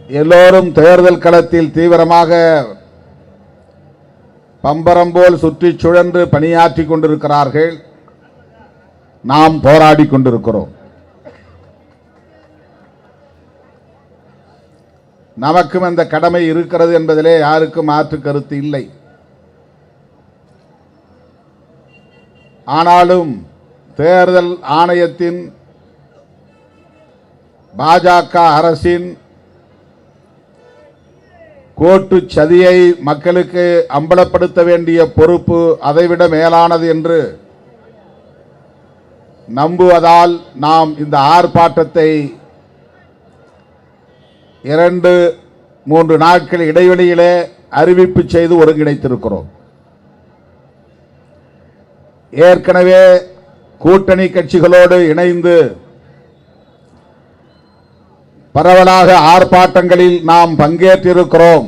எல்லோரும் தேர்தல் களத்தில் தீவிரமாக பம்பரம் போல் சுற்றி சுழன்று பணியாற்றி கொண்டிருக்கிறார்கள். நாம் போராடி கொண்டிருக்கிறோம். நமக்கும் அந்த கடமை இருக்கிறது என்பதிலே யாருக்கும் மாற்று கருத்து இல்லை. ஆனாலும் தேர்தல் ஆணையத்தின் பாஜக அரசின் கோட்டு சதியை மக்களுக்கு அம்பலப்படுத்த வேண்டிய பொறுப்பு அதைவிட மேலானது என்று நம்புவதால் நாம் இந்த ஆர்ப்பாட்டத்தை 2-3 நாட்கள் இடைவெளியிலே அறிவிப்பு செய்து ஒருங்கிணைத்திருக்கிறோம். ஏற்கனவே கூட்டணி கட்சிகளோடு இணைந்து பரவலாக ஆர்ப்பாட்டங்களில் நாம் பங்கேற்றிருக்கிறோம்.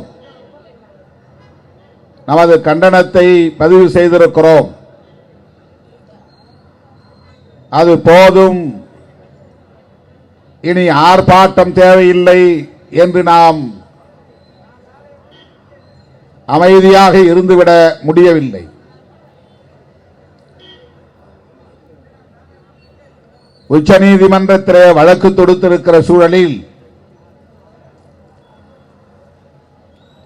நமது கண்டனத்தை பதிவு செய்திருக்கிறோம். அது போதும், இனி ஆர்ப்பாட்டம் தேவையில்லை என்று நாம் அமைதியாக இருந்துவிட முடியவில்லை. உச்சநீதிமன்றத்திலே வழக்கு தொடுத்திருக்கிற சூழலில்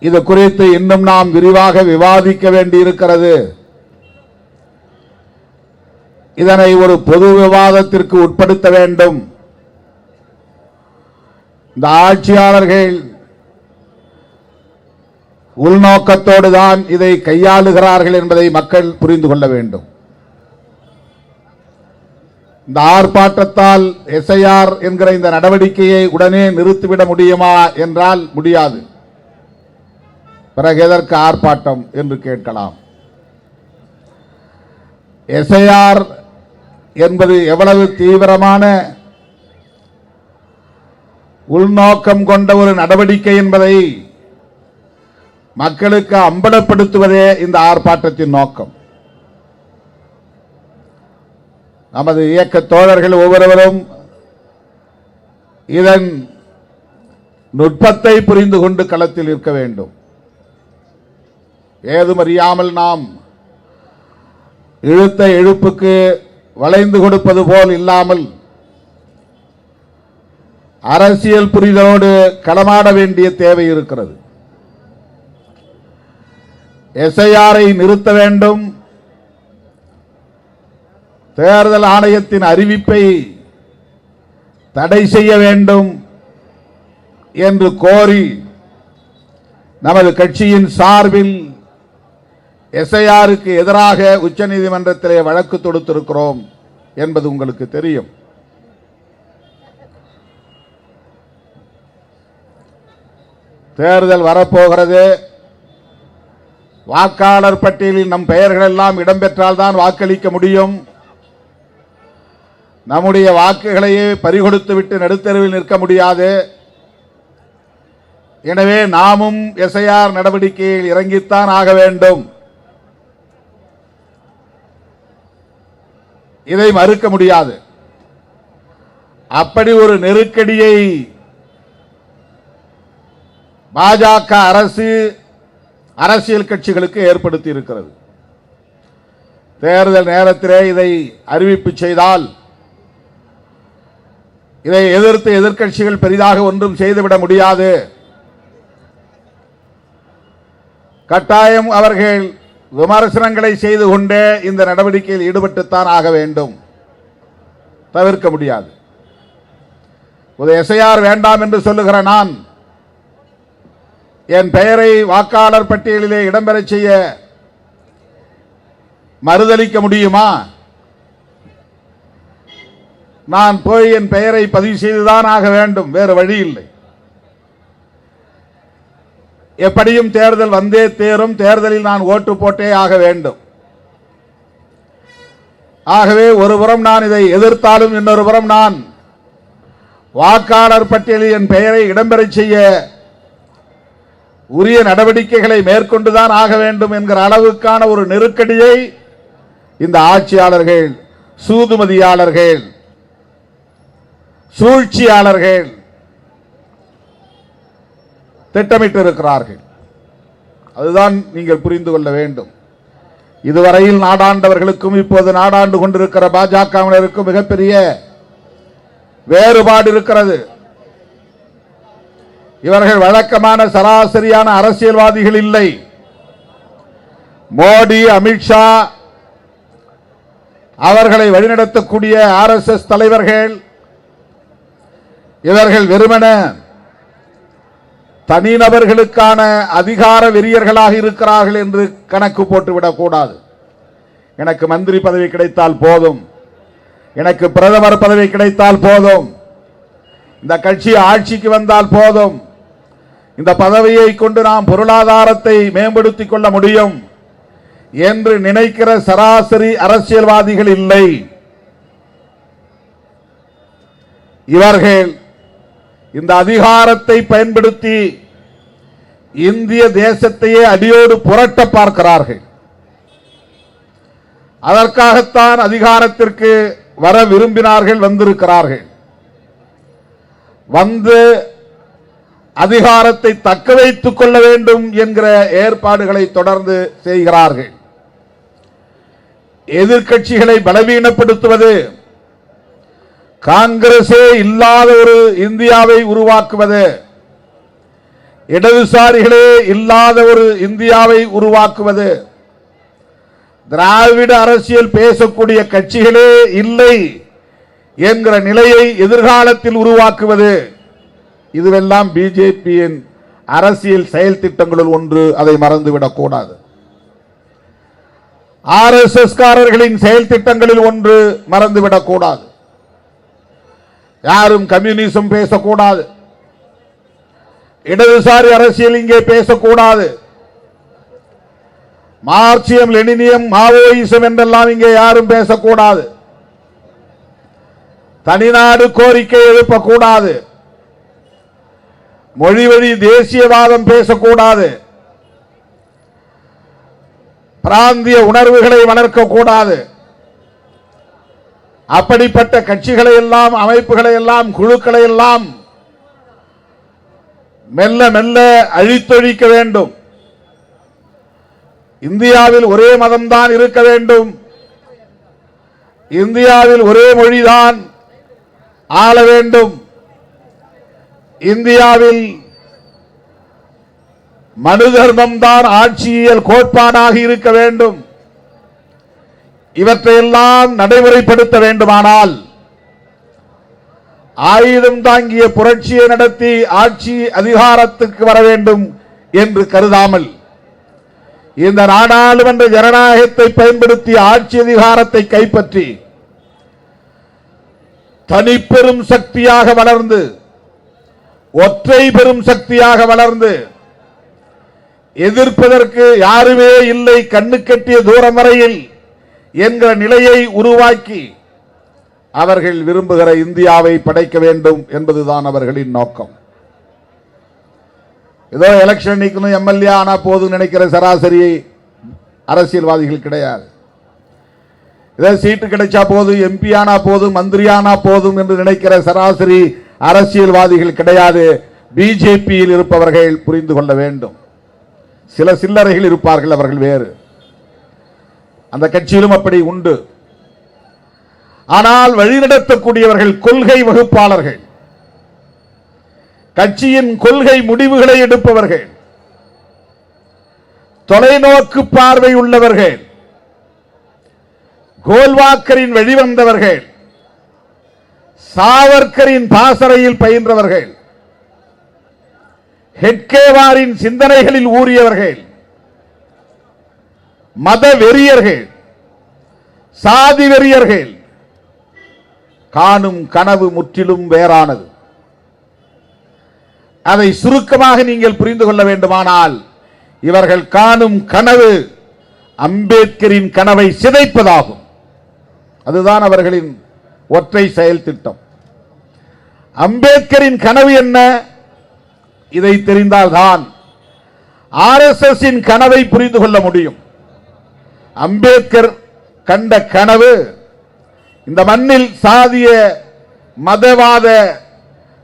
இது குறித்து இன்னும் நாம் விரிவாக விவாதிக்க வேண்டியிருக்கிறது. இதனை ஒரு பொது விவாதத்திற்கு உட்படுத்த வேண்டும். இந்த ஆட்சியாளர்கள் உள்நோக்கத்தோடு தான் இதை கையாளுகிறார்கள் என்பதை மக்கள் புரிந்து கொள்ள வேண்டும். இந்த ஆர்ப்பாட்டத்தால் எஸ்ஐஆர் என்கிற இந்த நடவடிக்கையை உடனே நிறுத்திவிட முடியுமா என்றால் முடியாது. பிறகு எதற்கு ஆர்ப்பாட்டம் என்று கேட்கலாம். எஸ்ஐஆர் என்பது எவ்வளவு தீவிரமான உள்நோக்கம் கொண்ட ஒரு நடவடிக்கை என்பதை மக்களுக்கு அம்பலப்படுத்துவதே இந்த ஆர்ப்பாட்டத்தின் நோக்கம். நமது இயக்க தோழர்கள் ஒவ்வொருவரும் இதன் நுட்பத்தை புரிந்து கொண்டு களத்தில் இருக்க வேண்டும். ஏதுமறியாமல் நாம் இழுத்த இழுப்புக்கு வளைந்து கொடுப்பது போல் இல்லாமல் அரசியல் புரிதலோடு களமாட வேண்டிய தேவை இருக்கிறது. எஸ்ஐஆரை நிறுத்த வேண்டும், தேர்தல் ஆணையத்தின் அறிவிப்பை தடை செய்ய வேண்டும் என்று கோரி நமது கட்சியின் சார்பில் எஸ்ஐஆருக்கு எதிராக உச்சநீதிமன்றத்திலே வழக்கு தொடுத்திருக்கிறோம் என்பது உங்களுக்கு தெரியும். தேர்தல் வரப்போகிறது. வாக்காளர் பட்டியலில் நம் பெயர்கள் எல்லாம் இடம்பெற்றால் தான் வாக்களிக்க முடியும். நம்முடைய வாக்குகளையே பறிகொடுத்து விட்டு நடுத்தெருவில் நிற்க முடியாது. எனவே நாமும் எஸ்ஐஆர் நடவடிக்கையில் இறங்கித்தான் ஆக வேண்டும். இதை மறுக்க முடியாது. அப்படி ஒரு நெருக்கடியை பாஜக அரசு அரசியல் கட்சிகளுக்கு ஏற்படுத்தி இருக்கிறது. தேர்தல் நேரத்திலே இதை அறிவிப்பு செய்தால் இதை எதிர்த்து எதிர்க்கட்சிகள் பெரிதாக ஒன்றும் செய்துவிட முடியாது. கட்டாயம் அவர்கள் விமர்சனங்களை செய்து கொண்டே இந்த நடவடிக்கையில் ஈடுபட்டுத்தான் ஆக வேண்டும், தவிர்க்க முடியாது. ஒரு எஸ்ஐஆர் வேண்டாம் என்று சொல்லுகிற நான் என் பெயரை வாக்காளர் பட்டியலிலே இடம்பெற செய்ய மறுதளிக்க முடியுமா? நான் போய் என் பெயரை பதிவு செய்துதான் ஆக வேண்டும், வேறு வழி இல்லை. எப்படியும் தேர்தல் வந்தே தேரும், தேர்தலில் நான் ஓட்டு போட்டே ஆக வேண்டும். ஆகவே ஒருபுறம் நான் இதை எதிர்த்தாலும் இன்னொரு புறம் நான் வாக்காளர் பட்டியலில் என் பெயரை இடம்பெற செய்ய உரிய நடவடிக்கைகளை மேற்கொண்டுதான் ஆக வேண்டும் என்கிற அளவுக்கான ஒரு நெருக்கடியை இந்த ஆட்சியாளர்கள், சூதுமதியாளர்கள், சூழ்ச்சியாளர்கள் திட்டமிட்டிருக்கிறார்கள். அதுதான் நீங்கள் புரிந்து கொள்ள வேண்டும். இதுவரையில் நாடாண்டவர்களுக்கும் இப்போது நாடாண்டு கொண்டிருக்கிற பாஜகவினருக்கும் மிகப்பெரிய வேறுபாடு இருக்கிறது. இவர்கள் வழக்கமான சராசரியான அரசியல்வாதிகள் இல்லை. மோடி, அமித்ஷா, அவர்களை வழிநடத்தக்கூடிய RSS தலைவர்கள், இவர்கள் வெறுமன தனிநபர்களுக்கான அதிகார வெறியர்களாக இருக்கிறார்கள் என்று கணக்கு போட்டுவிடக் கூடாது. எனக்கு மந்திரி பதவி கிடைத்தால் போதும், எனக்கு பிரதமர் பதவி கிடைத்தால் போதும், இந்த கட்சி ஆட்சிக்கு வந்தால் போதும், இந்த பதவியை கொண்டு நாம் பொருளாதாரத்தை மேம்படுத்திக் கொள்ள முடியும் என்று நினைக்கிற சராசரி அரசியல்வாதிகள் இல்லை. இவர்கள் இந்த அதிகாரத்தை பயன்படுத்தி இந்திய தேசத்தையே அடியோடு புரட்ட பார்க்கிறார்கள். அதற்காகத்தான் அதிகாரத்திற்கு வர விரும்பினார்கள், வந்திருக்கிறார்கள். வந்து அதிகாரத்தை தக்க வைத்துக் கொள்ள வேண்டும் என்கிற ஏற்பாடுகளை தொடர்ந்து செய்கிறார்கள். எதிர்க்கட்சிகளை பலவீனப்படுத்துவது, காங்கிரஸே இல்லாத ஒரு இந்தியாவை உருவாக்குவது, இடதுசாரிகளே இல்லாத ஒரு இந்தியாவை உருவாக்குவது, திராவிட அரசியல் பேசக்கூடிய கட்சிகளே இல்லை என்கிற நிலையை எதிர்காலத்தில் உருவாக்குவது, இதுவெல்லாம் பிஜேபியின் அரசியல் செயல் திட்டங்களுள் ஒன்று. அதை மறந்துவிடக் கூடாது. RSS காரர்களின் செயல் திட்டங்களில் ஒன்று மறந்துவிடக் கூடாது. யாரும் கம்யூனிசம் பேசக்கூடாது, இடதுசாரி அரசியல் இங்கே பேசக்கூடாது, மார்க்சியம், லெனினியம், மாவோயிசம் என்றெல்லாம் இங்கே யாரும் பேசக்கூடாது, தனிநாடு கோரிக்கை எழுப்பக்கூடாது, மொழி வழி தேசியவாதம் பேசக்கூடாது, பிராந்திய உணர்வுகளை வளர்க்கக்கூடாது. அப்படிப்பட்ட கட்சிகளை எல்லாம், அமைப்புகளை எல்லாம், குழுக்களை எல்லாம் மெல்ல மெல்ல அழித்தொழிக்க வேண்டும். இந்தியாவில் ஒரே மதம்தான் இருக்க வேண்டும், இந்தியாவில் ஒரே மொழிதான் ஆள வேண்டும், இந்தியாவில் மனு தர்மம் தான் ஆட்சியியல் கோட்பாடாக இருக்க வேண்டும். இவற்றையெல்லாம் நடைமுறைப்படுத்த வேண்டுமானால் ஆயுதம் தாங்கிய புரட்சியை நடத்தி ஆட்சி அதிகாரத்துக்கு வர வேண்டும் என்று கருதாமல், இந்த நாடாளுமன்ற ஜனநாயகத்தை பயன்படுத்தி ஆட்சி அதிகாரத்தை கைப்பற்றி தனிப்பெரும் சக்தியாக வளர்ந்து, ஒற்றை பெரும் சக்தியாக வளர்ந்து, எதிர்ப்பதற்கு யாருமே இல்லை, கண்ணு கட்டிய தூரம் வரையில் என்கிற நிலையை உருவாக்கி அவர்கள் விரும்புகிற இந்தியாவை படைக்க வேண்டும் என்பதுதான் அவர்களின் நோக்கம். ஏதோ எலெக்ஷன் நிக்கணும், எம்எல்ஏ ஆனா போதும் நினைக்கிற சராசரி அரசியல்வாதிகள் கிடையாது. ஏதோ சீட்டு கிடைச்சா போதும், எம்பி ஆனா போதும், மந்திரி ஆனா போதும் என்று நினைக்கிற சராசரி அரசியல்வாதிகள் கிடையாது. பிஜேபியில் இருப்பவர்கள் புரிந்து கொள்ள வேண்டும். சில சில்லறைகள் இருப்பார்கள், அவர்கள் வேறு. அந்த கட்சியிலும் அப்படி உண்டு. ஆனால் வழிநடத்தக்கூடியவர்கள் கொள்கை வகுப்பாளர்கள், கட்சியின் கொள்கை முடிவுகளை எடுப்பவர்கள், தொலைநோக்கு பார்வை உள்ளவர்கள், கோல்வாக்கரின் வெளிவந்தவர்கள், சாவர்கரின் பாசறையில் பயின்றவர்கள், ஹெட்கேவாரின் சிந்தனைகளில் ஊறியவர்கள், மத வெறியர்கள், சாதி வெறியர்கள். காணும் கனவு முற்றிலும் வேறானது. அதை சுருக்கமாக நீங்கள் புரிந்து கொள்ள வேண்டுமானால், இவர்கள் காணும் கனவு அம்பேத்கரின் கனவை சிதைப்பதாகும். அதுதான் அவர்களின் ஒற்றை செயல் திட்டம். அம்பேத்கரின் கனவு என்ன? இதை தெரிந்தால்தான் RSS கனவை புரிந்து கொள்ள முடியும். அம்பேத்கர் கண்ட கனவு இந்த மண்ணில் சாதிய மதவாத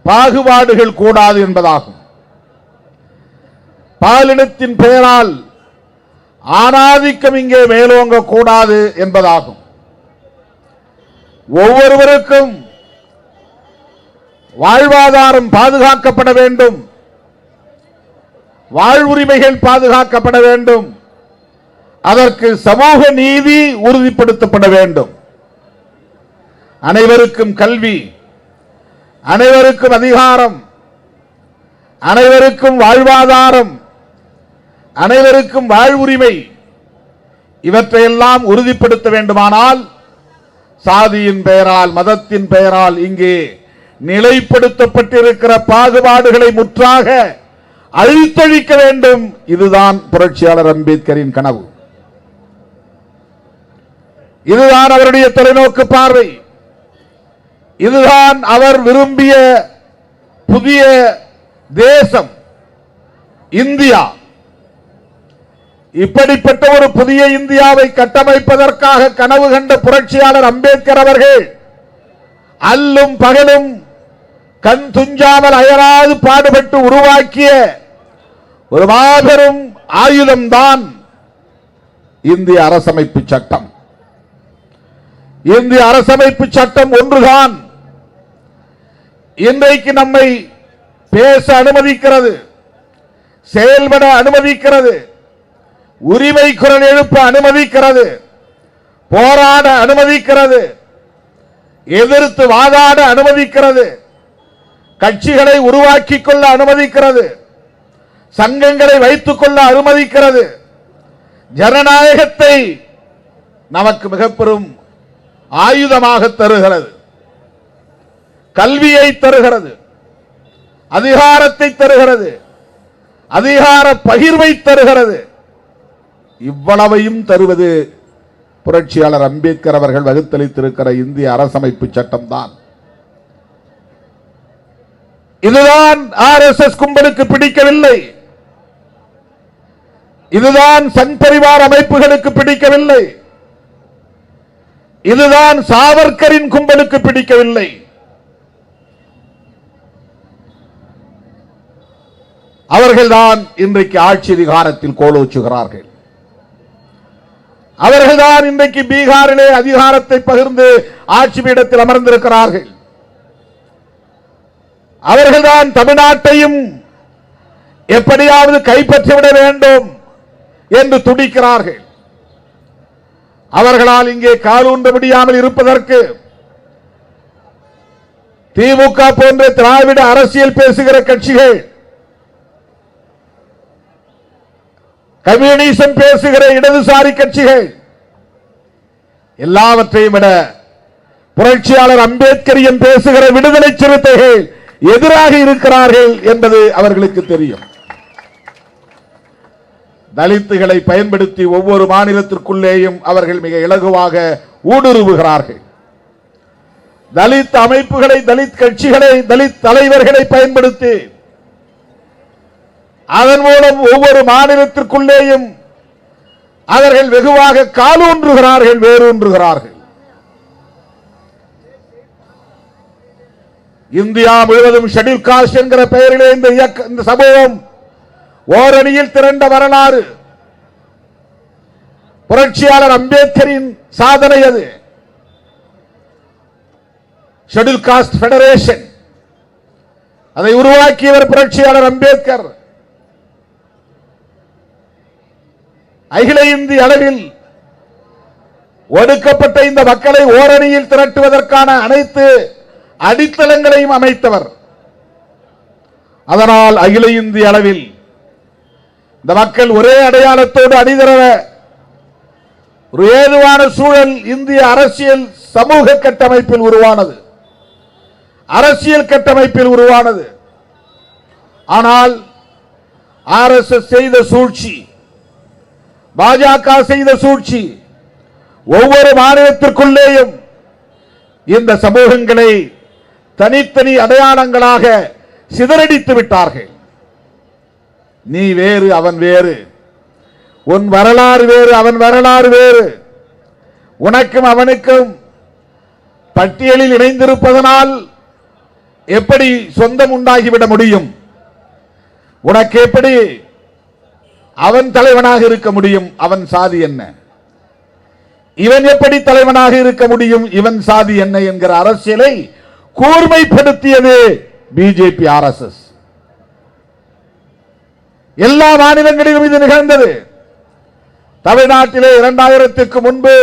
பாகுபாடுகள் கூடாது என்பதாகும். பாலினத்தின் பெயரால் ஆணாதிக்கம் இங்கே மேலோங்க கூடாது என்பதாகும். ஒவ்வொருவருக்கும் வாழ்வாதாரம் பாதுகாக்கப்பட வேண்டும், வாழ்வுரிமைகள் பாதுகாக்கப்பட வேண்டும், அதற்கு சமூக நீதி உறுதிப்படுத்தப்பட வேண்டும். அனைவருக்கும் கல்வி, அனைவருக்கும் அதிகாரம், அனைவருக்கும் வாழ்வாதாரம், அனைவருக்கும் வாழ்வுரிமை, இவற்றையெல்லாம் உறுதிப்படுத்த வேண்டுமானால் சாதியின் பெயரால், மதத்தின் பெயரால் இங்கே நிலைப்படுத்தப்பட்டிருக்கிற பாகுபாடுகளை முற்றாக அழித்தொழிக்க வேண்டும். இதுதான் புரட்சியாளர் அம்பேத்கரின் கனவு. இதுதான் அவருடைய தொலைநோக்கு பார்வை. இதுதான் அவர் விரும்பிய புதிய தேசம் இந்தியா. இப்படிப்பட்ட ஒரு புதிய இந்தியாவை கட்டமைப்பதற்காக கனவு கண்ட புரட்சியாளர் அம்பேத்கர் அவர்கள் அல்லும் பகலும் கண் துஞ்சாமல் அயராது பாடுபட்டு உருவாக்கிய ஒரு மாபெரும் ஆயுதம்தான் இந்திய அரசமைப்பு சட்டம். இந்திய அரசமைப்பு சட்டம் ஒன்றுதான் இன்றைக்கு நம்மை பேச அனுமதிக்கிறது, செயல்பட அனுமதிக்கிறது, உரிமை குரல் எழுப்ப அனுமதிக்கிறது, போராட அனுமதிக்கிறது, எதிர்த்து வாதாட அனுமதிக்கிறது, கட்சிகளை உருவாக்கிக் கொள்ள அனுமதிக்கிறது, சங்கங்களை வைத்துக் கொள்ள அனுமதிக்கிறது, ஜனநாயகத்தை நமக்கு மிக பெரும் ஆயுதமாக தருகிறது, கல்வியை தருகிறது, அதிகாரத்தை தருகிறது, அதிகார பகிர்வை தருகிறது. இவ்வளவையும் தருவது புரட்சியாளர் அம்பேத்கர் அவர்கள் வகுத்தளித்திருக்கிற இந்திய அரசமைப்பு சட்டம் தான். இதுதான் RSS கும்பலுக்கு பிடிக்கவில்லை, இதுதான் சங் பரிவார் அமைப்புகளுக்கு பிடிக்கவில்லை, இதுதான் சாவர்கரின் கும்பலுக்கு பிடிக்கவில்லை. அவர்கள்தான் இன்றைக்கு ஆட்சி அதிகாரத்தில் கோலோச்சுகிறார்கள். அவர்கள்தான் இன்றைக்கு பீகாரிலே அதிகாரத்தை பகிர்ந்து ஆட்சி பீடத்தில் அமர்ந்திருக்கிறார்கள். அவர்கள்தான் தமிழ்நாட்டையும் எப்படியாவது கைப்பற்றிவிட வேண்டும் என்று துடிக்கிறார்கள். அவர்களால் இங்கே காலூன்ற முடியாமல் இருப்பதற்கு திமுக போன்ற திராவிட அரசியல் பேசுகிற கட்சிகள், கம்யூனிசம் பேசுகிற இடதுசாரி கட்சிகள், எல்லாவற்றையும் விட புரட்சியாளர் அம்பேத்கரியம் பேசுகிற விடுதலை சிறுத்தைகள் எதிராக இருக்கிறார்கள் என்பது அவர்களுக்கு தெரியும். தலித்துகளை பயன்படுத்தி ஒவ்வொரு மாநிலத்திற்குள்ளேயும் அவர்கள் மிக இலகுவாக ஊடுருவுகிறார்கள். தலித் அமைப்புகளை, தலித் கட்சிகளை, தலித் தலைவர்களை பயன்படுத்தி அதன் மூலம் ஒவ்வொரு மாநிலத்திற்குள்ளேயும் அவர்கள் வெகுவாக காலூன்றுகிறார்கள், வேரூன்றுகிறார்கள். இந்தியா முழுவதும் ஷெட்யூல் காஸ்ட் என்கிற பெயரிலே இந்த சமூகம் ஓரணியில் திரண்ட வரலாறு புரட்சியாளர் அம்பேத்கரின் சாதனை. அது ஷெட்யூல் காஸ்ட் பெடரேஷன், அதை உருவாக்கியவர் புரட்சியாளர் அம்பேத்கர். அகில இந்திய அளவில் ஒடுக்கப்பட்ட இந்த மக்களை ஓரணியில் திரட்டுவதற்கான அனைத்து அடித்தளங்களையும் அமைத்தவர். அதனால் அகில இந்திய அளவில் இந்த மக்கள் ஒரே அடையாளத்தோடு அணிதிரள ஒரு ஏதுவான சூழல் இந்திய அரசியல் சமூக கட்டமைப்பில் உருவானது, அரசியல் கட்டமைப்பில் உருவானது. ஆனால் RSS செய்த சூழ்ச்சி, பாஜக செய்த சூழ்ச்சி, ஒவ்வொரு மாநிலத்திற்குள்ளேயும் இந்த சமூகங்களை தனித்தனி அடையாளங்களாக சிதறடித்து விட்டார்கள். நீ வேறு, அவன் வேறு, உன் வரலாறு வேறு, அவன் வரலாறு வேறு, உனக்கும் அவனுக்கும் பட்டியலில் இணைந்திருப்பதனால் எப்படி சொந்தம் உண்டாகிவிட முடியும், உனக்கு எப்படி அவன் தலைவனாக இருக்க முடியும், அவன் சாதி என்ன? இவன் எப்படி தலைவனாக இருக்க முடியும், இவன் சாதி என்ன என்கிற அரசியலை கூர்மைப்படுத்தியது பிஜேபி ஆர்எஸ்எஸ். எல்லா மாநிலங்களிலும் இது நிகழ்ந்தது. தமிழ்நாட்டிலே 2000க்கு முன்பு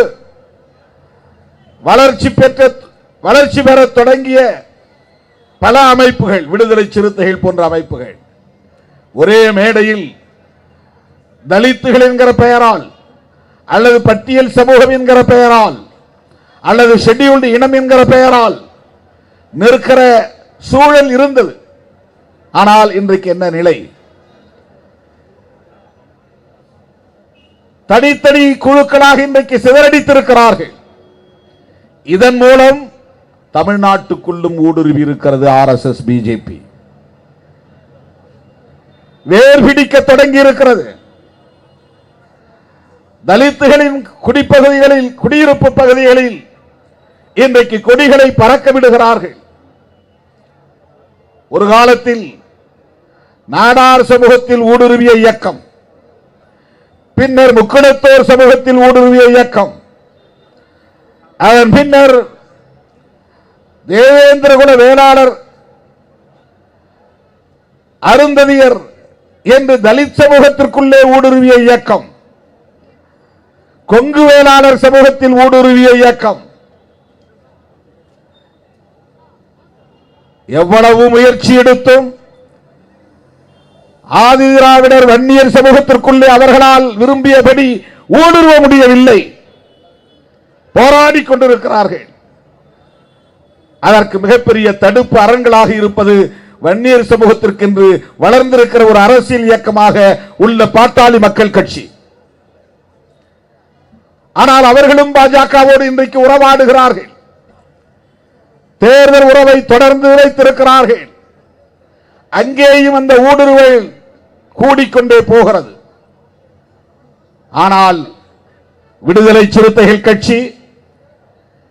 வளர்ச்சி பெற தொடங்கிய பல அமைப்புகள், விடுதலை சிறுத்தைகள் போன்ற அமைப்புகள் ஒரே மேடையில் தலித்துகள் என்கிற பெயரால் அல்லது பட்டியல் சமூகம் என்கிற பெயரால் அல்லது ஷெட்யூல்டு இனம் என்கிற பெயரால் நிற்கிற சூழல் இருந்தது. ஆனால் இன்றைக்கு என்ன நிலை? தனித்தனி குழுக்களாக இன்றைக்கு சிதறடித்திருக்கிறார்கள். இதன் மூலம் தமிழ்நாட்டுக்குள்ளும் ஊடுருவி இருக்கிறது ஆர்எஸ்எஸ் பிஜேபி. வேர் பிடிக்க தொடங்கி இருக்கிறது. தலித்துகளின் குடிப்பகுதிகளில், குடியிருப்பு பகுதிகளில் இன்றைக்கு கொடிகளை பறக்க விடுகிறார்கள். ஒரு காலத்தில் நாடார் சமூகத்தில் ஊடுருவிய இயக்கம், பின்னர் முக்குளத்தோர் சமூகத்தில் ஊடுருவிய இயக்கம், அதன் பின்னர் தேவேந்திரகுல வேளாளர் அருந்ததியர் என்று தலித் சமூகத்திற்குள்ளே ஊடுருவிய இயக்கம், கொங்கு வேளாளர் சமூகத்தில் ஊடுருவிய இயக்கம், எவ்வளவு முயற்சி எடுத்தும் ஆதி திராவிடர் வன்னியர் சமூகத்திற்குள்ளே அவர்களால் விரும்பியபடி ஊடுருவ முடியவில்லை. போராடி கொண்டிருக்கிறார்கள். அதற்கு மிகப்பெரிய தடுப்பு அரண்களாக இருப்பது வன்னியர் சமூகத்திற்கென்று வளர்ந்திருக்கிற ஒரு அரசியல் இயக்கமாக உள்ள பாட்டாளி மக்கள் கட்சி. ஆனால் அவர்களும் பாஜகவோடு இன்றைக்கு உறவாடுகிறார்கள். தேர்தல் உறவை தொடர்ந்து வைத்திருக்கிறார்கள். அங்கேயும் அந்த ஊடுருவல் கூடிக்கொண்டே போகிறது. ஆனால் விடுதலை சிறுத்தைகள் கட்சி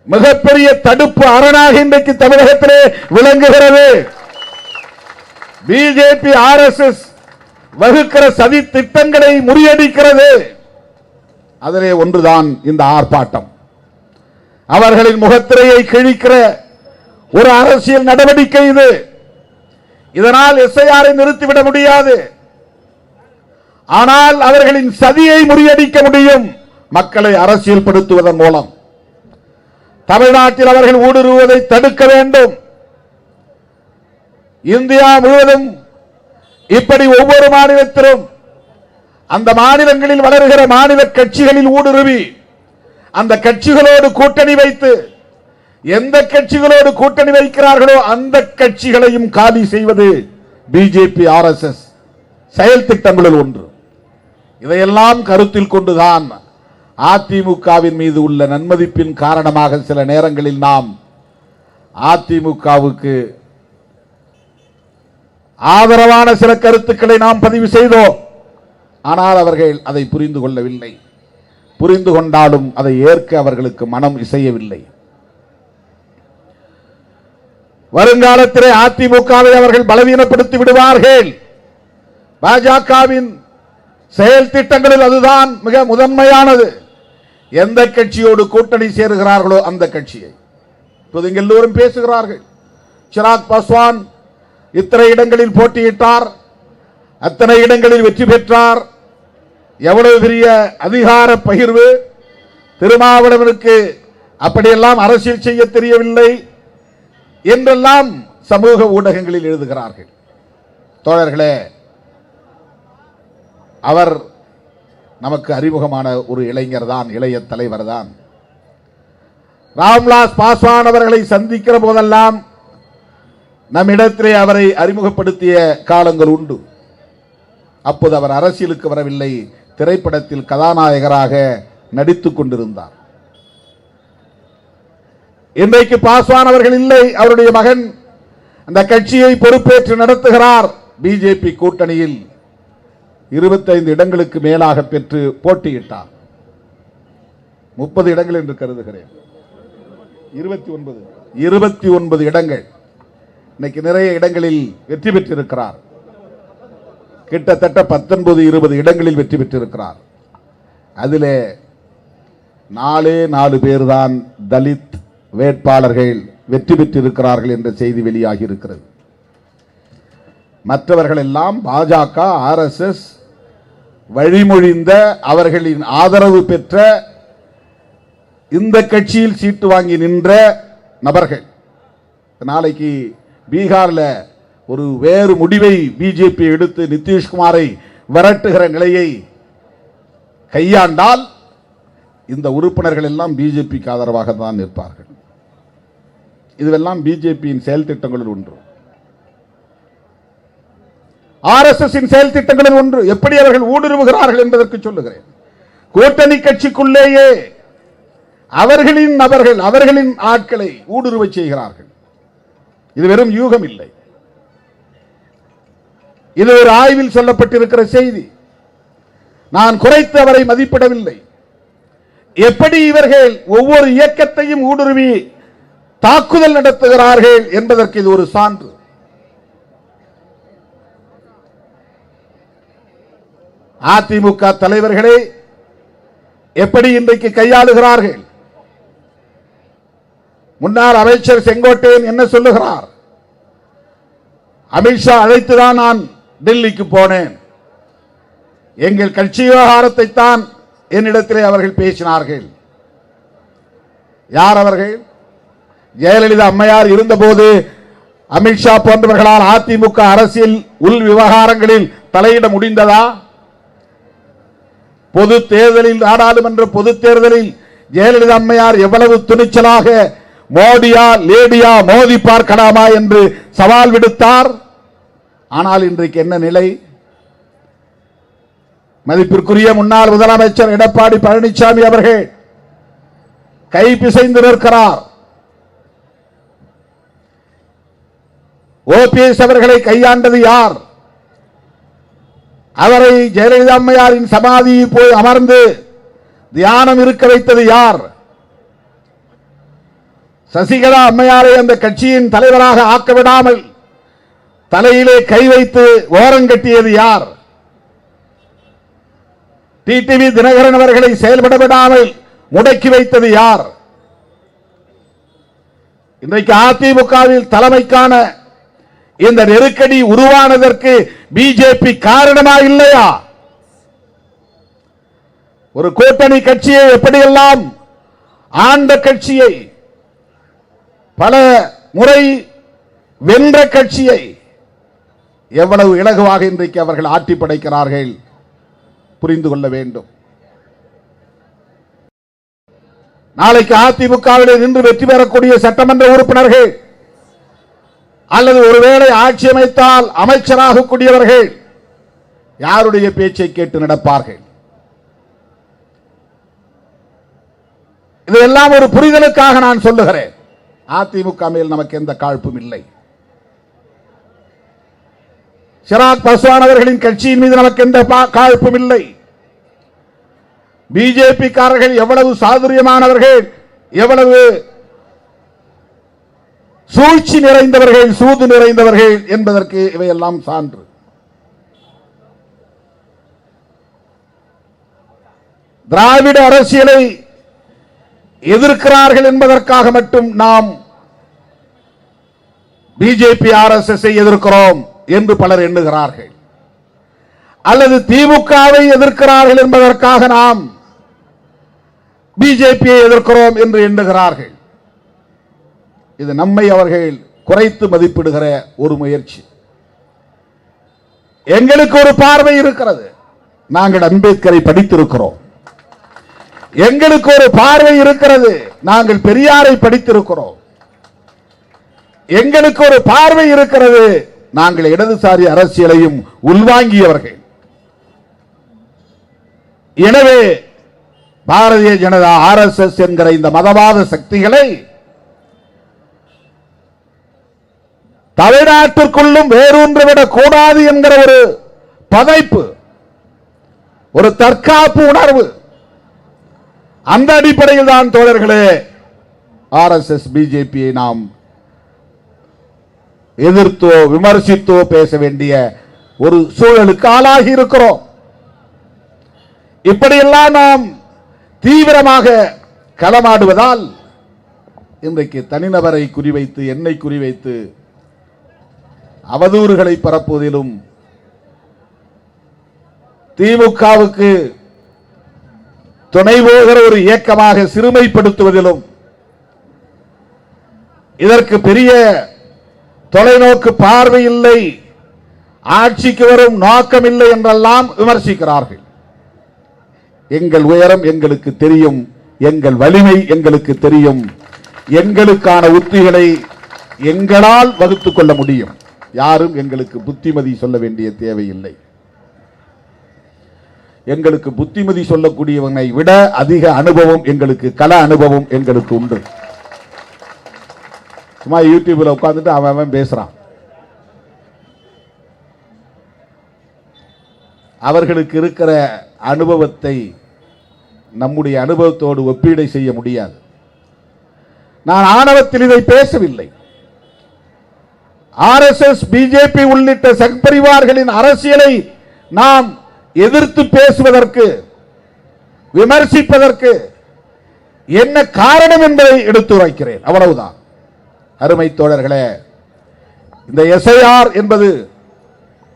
மிகப்பெரிய தடுப்பு அரணாக இன்றைக்கு தமிழகத்திலே விளங்குகிறது. பிஜேபி ஆர்எஸ்எஸ் வகுக்கிற சதி திட்டங்களை முறியடிக்கிறது. அதிலே ஒன்றுதான் இந்த ஆர்ப்பாட்டம். அவர்களின் முகத்திரையை கிழிக்கிற ஒரு அரசியல் நடவடிக்கை இது. இதனால் எஸ்ஐஆரை நிறுத்திவிட முடியாது. ஆனால் அவர்களின் சதியை முறியடிக்க முடியும். மக்களை அரசியல் படுத்துவதன் மூலம் தமிழ்நாட்டில் அவர்கள் ஊடுருவதை தடுக்க வேண்டும். இந்தியா முழுவதும் இப்படி ஒவ்வொரு மாநிலத்திலும் அந்த மாநிலங்களில் வளர்கிற மாநில கட்சிகளில் ஊடுருவி அந்த கட்சிகளோடு கூட்டணி வைத்து, எந்த கட்சிகளோடு கூட்டணி வைக்கிறார்களோ அந்த கட்சிகளையும் காலி செய்வது பிஜேபி ஆர்எஸ்எஸ் செயல் திட்டங்களில் ஒன்று. இதையெல்லாம் கருத்தில் கொண்டுதான் அதிமுகவின் மீது உள்ள நன்மதிப்பின் காரணமாக சில நேரங்களில் நாம் அதிமுகவுக்கு ஆதரவான சில கருத்துக்களை நாம் பதிவு செய்தோம். ஆனால் அவர்கள் அதை புரிந்து கொள்ளவில்லை. புரிந்து கொண்டாலும் அதை ஏற்க அவர்களுக்கு மனம் இசையவில்லை. வருங்காலத்திலே அதிமுகவை அவர்கள் பலவீனப்படுத்தி விடுவார்கள். பாஜகவின் செயல் திட்டங்களில் அதுதான் மிக முதன்மையானது. எந்த கட்சியோடு கூட்டணி சேருகிறார்களோ அந்த கட்சியை. இப்போது இங்கு எல்லோரும் பேசுகிறார்கள். சிராக் பாஸ்வான் இத்தனை இடங்களில் போட்டியிட்டார், அத்தனை இடங்களில் வெற்றி பெற்றார், எவ்வளவு பெரிய அதிகார பகிர்வு. திருமாவளவனுக்கு அப்படியெல்லாம் அரசியல் செய்ய தெரியவில்லை என்றெல்லாம் சமூக ஊடகங்களில் எழுதுகிறார்கள். தோழர்களே, அவர் நமக்கு அறிமுகமான ஒரு இளைஞர் தான், இளைய தலைவர் தான். ராம்விலாஸ் பாஸ்வான் அவர்களை சந்திக்கிற போதெல்லாம் நம்மிடத்திலே அவரை அறிமுகப்படுத்திய காலங்கள் உண்டு. அப்போது அவர் அரசியலுக்கு வரவில்லை, திரைப்படத்தில் கதாநாயகராக நடித்துக் கொண்டிருந்தார். இன்றைக்கு பாஸ்வான் அவர்கள் இல்லை, அவருடைய மகன் அந்த கட்சியை பொறுப்பேற்று நடத்துகிறார். பிஜேபி கூட்டணியில் 25 இடங்களுக்கு மேலாக பெற்று போட்டியிட்டார். 30 இடங்கள் என்று கருதுகிறேன். 29 இடங்கள். இன்னைக்கு நிறைய இடங்களில் வெற்றி பெற்றிருக்கிறார். கிட்டத்தட்ட 19-20 இடங்களில் வெற்றி பெற்றிருக்கிறார். அதிலே 4 பேர் தான் தலித் வேட்பாளர்கள் வெற்றி பெற்றிருக்கிறார்கள் என்ற செய்தி வெளியாகி இருக்கிறது. மற்றவர்கள் எல்லாம் பாஜக, RSS வழிமொழிந்த அவர்களின் ஆதரவு பெற்ற இந்த கட்சியில் சீட்டு வாங்கி நின்ற நபர்கள். நாளைக்கு பீகாரில் ஒரு வேறு முடிவை பிஜேபி எடுத்து நிதிஷ்குமாரை விரட்டுகிற நிலையை கையாண்டால் இந்த உறுப்பினர்கள் எல்லாம் பிஜேபிக்கு ஆதரவாக தான் நிற்பார்கள். இதுவெல்லாம் பிஜேபியின் செயல் திட்டங்களில் ஒன்று, RSS செயல் திட்டங்களில் ஒன்று. எப்படி அவர்கள் ஊடுருவுகிறார்கள் என்பதற்கு சொல்லுகிறேன். கூட்டணி கட்சிக்குள்ளேயே அவர்களின் நபர்கள், அவர்களின் ஆட்களை ஊடுருவ செய்கிறார்கள். இது வெறும் யூகம் இல்லை, இது ஒரு ஆய்வில் சொல்லப்பட்டிருக்கிற செய்தி. நான் குறைத்து அவரை மதிப்பிடவில்லை. எப்படி இவர்கள் ஒவ்வொரு இயக்கத்தையும் ஊடுருவி தாக்குதல் நடத்துகிறார்கள் என்பதற்கு இது ஒரு சான்று. அதிமுக தலைவர்களை எப்படி இன்றைக்கு கையாளுகிறார்கள்? முன்னாள் அமைச்சர் செங்கோட்டையன் என்ன சொல்லுகிறார்? அமித்ஷா அழைத்துதான் நான் டெல்லிக்கு போனேன், எங்கள் கட்சி விவகாரத்தை தான் என்னிடத்திலே அவர்கள் பேசினார்கள். யார் அவர்கள்? ஜெயலலிதா அம்மையார் இருந்தபோது அமித்ஷா போன்றவர்களால் அதிமுக அரசியல் உள் விவகாரங்களில் தலையிட முடிந்ததா? பொது தேர்தலில், நாடாளுமன்ற பொது தேர்தலில் ஜெயலலிதா அம்மையார் எவ்வளவு துணிச்சலாக மோடியா லேடியா மோதி பார்க்கலாமா என்று சவால் விடுத்தார். ஆனால் இன்றைக்கு என்ன நிலை? மதிப்பிற்குரிய முன்னாள் முதலமைச்சர் எடப்பாடி பழனிசாமி அவர்கள் கை பிசைந்து நிற்கிறார். OPS அவர்களை கையாண்டது யார்? அவரை ஜெயலலிதா அம்மையாரின் சமாதியில் போய் அமர்ந்து தியானம் இருக்க வைத்தது யார்? சசிகலா அம்மையாரை அந்த கட்சியின் தலைவராக ஆக்க விடாமல் தலையிலே கை வைத்து ஓரங்கட்டியது யார்? டிடிவி தினகரன் அவர்களை செயல்பட விடாமல் முடக்கி வைத்தது யார்? இன்றைக்கு அதிமுகவில் தலைமைக்கான இந்த நெருக்கடி உருவானதற்கு பிஜேபி காரணமா இல்லையா? ஒரு கூட்டணி கட்சியை எப்படியெல்லாம் ஆண்ட கட்சியை, பல முறை வென்ற கட்சியை எவ்வளவு இலகுவாக இன்றைக்கு அவர்கள் ஆட்டி படைக்கிறார்கள் புரிந்து கொள்ள வேண்டும். நாளைக்கு அதிமுகவில் நின்று வெற்றி பெறக்கூடிய சட்டமன்ற உறுப்பினர்கள் அல்லது ஒருவேளை ஆட்சி அமைத்தால் அமைச்சராக கூடியவர்கள் யாருடைய பேச்சை கேட்டு நடப்பார்கள்? இதெல்லாம் ஒரு புரிதலுக்காக நான் சொல்லுகிறேன். அதிமுக மேல் நமக்கு எந்த காழ்ப்பும் இல்லை. சிராக் பஸ்வான் அவர்களின் கட்சியின் மீது நமக்கு எந்த காழ்ப்பும் இல்லை. பிஜேபி காரர்கள் எவ்வளவு சாதுரியமானவர்கள், எவ்வளவு சூழ்ச்சி நிறைந்தவர்கள், சூது நிறைந்தவர்கள் என்பதற்கு இவையெல்லாம் சான்று. திராவிட அரசியலை எதிர்க்கிறார்கள் என்பதற்காக மட்டும் நாம் பிஜேபி RSS எதிர்க்கிறோம் என்று பலர் எண்ணுகிறார்கள். அல்லது திமுகவை எதிர்க்கிறார்கள் என்பதற்காக நாம் பிஜேபியை எதிர்க்கிறோம் என்று எண்ணுகிறார்கள். இது நம்மை அவர்கள் குறைத்து மதிப்பிடுகிற ஒரு முயற்சி. எங்களுக்கு ஒரு பார்வை இருக்கிறது. நாங்கள் அம்பேத்கரை படித்திருக்கிறோம். எங்களுக்கு ஒரு பார்வை இருக்கிறது. நாங்கள் பெரியாரை படித்திருக்கிறோம். எங்களுக்கு ஒரு பார்வை இருக்கிறது. நாங்கள் இடதுசாரி அரசியலையும் உள்வாங்கியவர்கள். எனவே பாரதிய ஜனதா RSS என்கிற இந்த மதவாத சக்திகளை தமிழ்நாட்டிற்குள்ளும் வேரூன்றுவிடக் கூடாது என்கிற ஒரு பதைப்பு, ஒரு தற்காப்பு உணர்வு, அந்த அடிப்படையில் தான் தோழர்களே RSS பிஜேபியை நாம் எதிர்த்தோ விமர்சித்தோ பேச வேண்டிய ஒரு சூழலுக்கு ஆளாகி இருக்கிறோம். இப்படியெல்லாம் நாம் தீவிரமாக களமாடுவதால் இன்றைக்கு தனிநபரை குறிவைத்து, என்னை குறிவைத்து அவதூறுகளை பரப்புவதிலும், திமுகவுக்கு துணை போகிற ஒரு இயக்கமாக சிறுமைப்படுத்துவதிலும், இதற்கு பெரிய தொலைநோக்கு பார்வை இல்லை, ஆட்சிக்கு வரும் நோக்கம் இல்லை என்றெல்லாம் விமர்சிக்கிறார்கள். எங்கள் உயரம் எங்களுக்கு தெரியும், எங்கள் வலிமை எங்களுக்கு தெரியும், எங்களுக்கான உத்திகளை எங்களால் வகுத்துக் கொள்ள முடியும். யாரும் எங்களுக்கு புத்திமதி சொல்ல வேண்டிய தேவையில்லை. எங்களுக்கு புத்திமதி சொல்லக்கூடியவனை விட அதிக அனுபவம் எங்களுக்கு, கள அனுபவம் எங்களுக்கு உண்டு. சும்மா யூடியூப்ல உட்கார்ந்துட்டு அவன் பேசுறான். அவர்களுக்கு இருக்கிற அனுபவத்தை நம்முடைய அனுபவத்தோடு ஒப்பீடை செய்ய முடியாது. நான் ஆணவத்தில் இதை பேசவில்லை. RSS, பிஜேபி உள்ளிட்ட சங்பரிவார்களின் அரசியலை நாம் எதிர்த்து பேசுவதற்கு, விமர்சிப்பதற்கு என்ன காரணம் என்பதை எடுத்துரைக்கிறேன். அவ்வளவுதான். அருமை தோழர்களே, இந்த SIR என்பது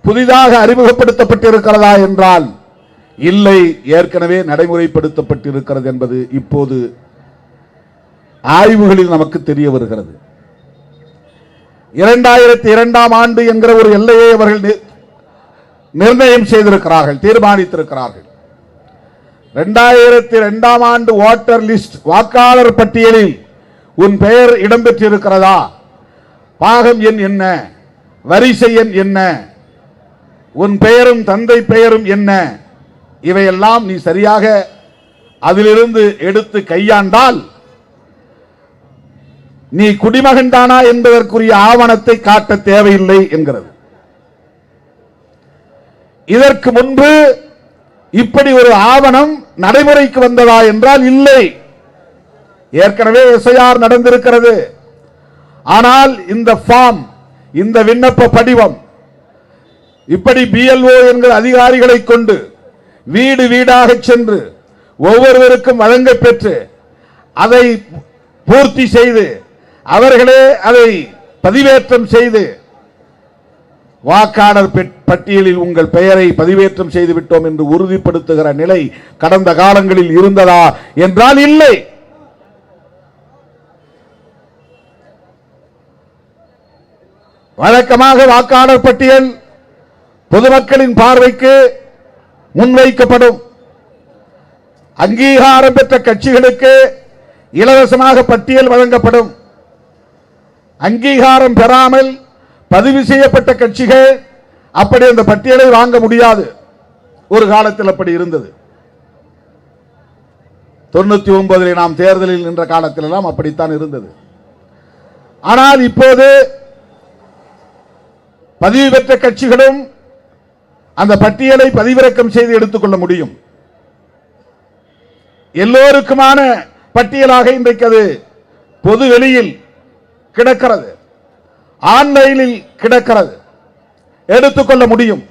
புதிதாக அறிமுகப்படுத்தப்பட்டிருக்கிறதா என்றால் இல்லை, ஏற்கனவே நடைமுறைப்படுத்தப்பட்டிருக்கிறது என்பது இப்போது ஆய்வுகளில் நமக்கு தெரிய வருகிறது. 2002ஆம் ஆண்டு என்கிற ஒரு எல்லையை அவர்கள் நிர்ணயம் செய்திருக்கிறார்கள், தீர்மானித்திருக்கிறார்கள். 2002ஆம் ஆண்டு ஓட்டர் லிஸ்ட், வாக்காளர் பட்டியலில் உன் பெயர் இடம்பெற்றிருக்கிறதா, பாகம் எண் என்ன, வரிசை எண் என்ன, உன் பெயரும் தந்தை பெயரும் என்ன, இவையெல்லாம் நீ சரியாக அதிலிருந்து எடுத்து கையாண்டால் நீ குடிமகன் தானா என்பதற்குரிய ஆவணத்தை காட்ட தேவையில்லை என்கிறது. இதற்கு முன்பு இப்படி ஒரு ஆவணம் நடைமுறைக்கு வந்ததா என்றால் இல்லை. ஏற்கனவே SIR நடந்திருக்கிறது. ஆனால் இந்த ஃபார்ம், இந்த விண்ணப்ப படிவம் இப்படி BLO என்கிற அதிகாரிகளை கொண்டு வீடு வீடாக சென்று ஒவ்வொருவருக்கும் வழங்க பெற்று அதை பூர்த்தி செய்து அவர்களே அதை பதிவேற்றம் செய்து வாக்காளர் பட்டியலில் உங்கள் பெயரை பதிவேற்றம் செய்து விட்டோம் என்று உறுதிப்படுத்துகிற நிலை கடந்த காலங்களில் இருந்ததா என்றால் இல்லை. வழக்கமாக வாக்காளர் பட்டியல் பொதுமக்களின் பார்வைக்கு முன்வைக்கப்படும். அங்கீகாரம் பெற்ற கட்சிகளுக்கு இலவசமாக பட்டியல் வழங்கப்படும். அங்கீகாரம் பெறாமல் பதிவு செய்யப்பட்ட கட்சிகள் அப்படி அந்த பட்டியலை வாங்க முடியாது. ஒரு காலத்தில் அப்படி இருந்தது. 99 நாம் தேர்தலில் நின்ற காலத்தில் எல்லாம் அப்படித்தான் இருந்தது. ஆனால் இப்போது பதிவு பெற்ற கட்சிகளும் அந்த பட்டியலை பதிவிறக்கம் செய்து எடுத்துக்கொள்ள முடியும். எல்லோருக்குமான பட்டியலாக இன்றைக்கு அது பொது வெளியில் கிடக்கிறது, ஆன்லைனில் கிடக்கிறது, எடுத்துக்கொள்ள முடியும்.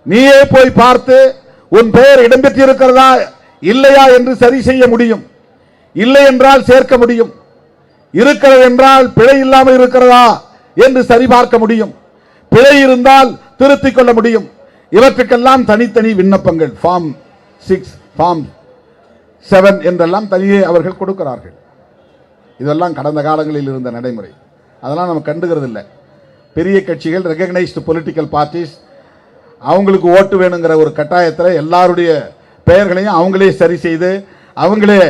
நீயே போய் பார்த்து உன் பெயர் இடம்பெற்றிருக்கிறதா இல்லையா என்று சரி செய்ய முடியும். இல்லை என்றால் சேர்க்க முடியும், இருக்கிறது என்றால் பிழை இல்லாமல் இருக்கிறதா என்று சரிபார்க்க முடியும், பிழை இருந்தால் திருத்திக் கொள்ள முடியும். இவற்றுக்கெல்லாம் தனித்தனி விண்ணப்பங்கள், ஃபார்ம் 6, ஃபார்ம் 7 என்றெல்லாம் தனியே அவர்கள் கொடுக்கிறார்கள். இதெல்லாம் கடந்த காலங்களில் இருந்த நடைமுறை. அதெல்லாம் நம்ம கண்டுகிறது இல்லை. பெரிய கட்சிகள், ரெகக்னைஸ்டு பொலிட்டிக்கல் பார்ட்டிஸ், அவங்களுக்கு ஓட்டு வேணுங்கிற ஒரு கட்டாயத்தில் எல்லாருடைய பெயர்களையும் அவங்களே சரி செய்து அவங்களே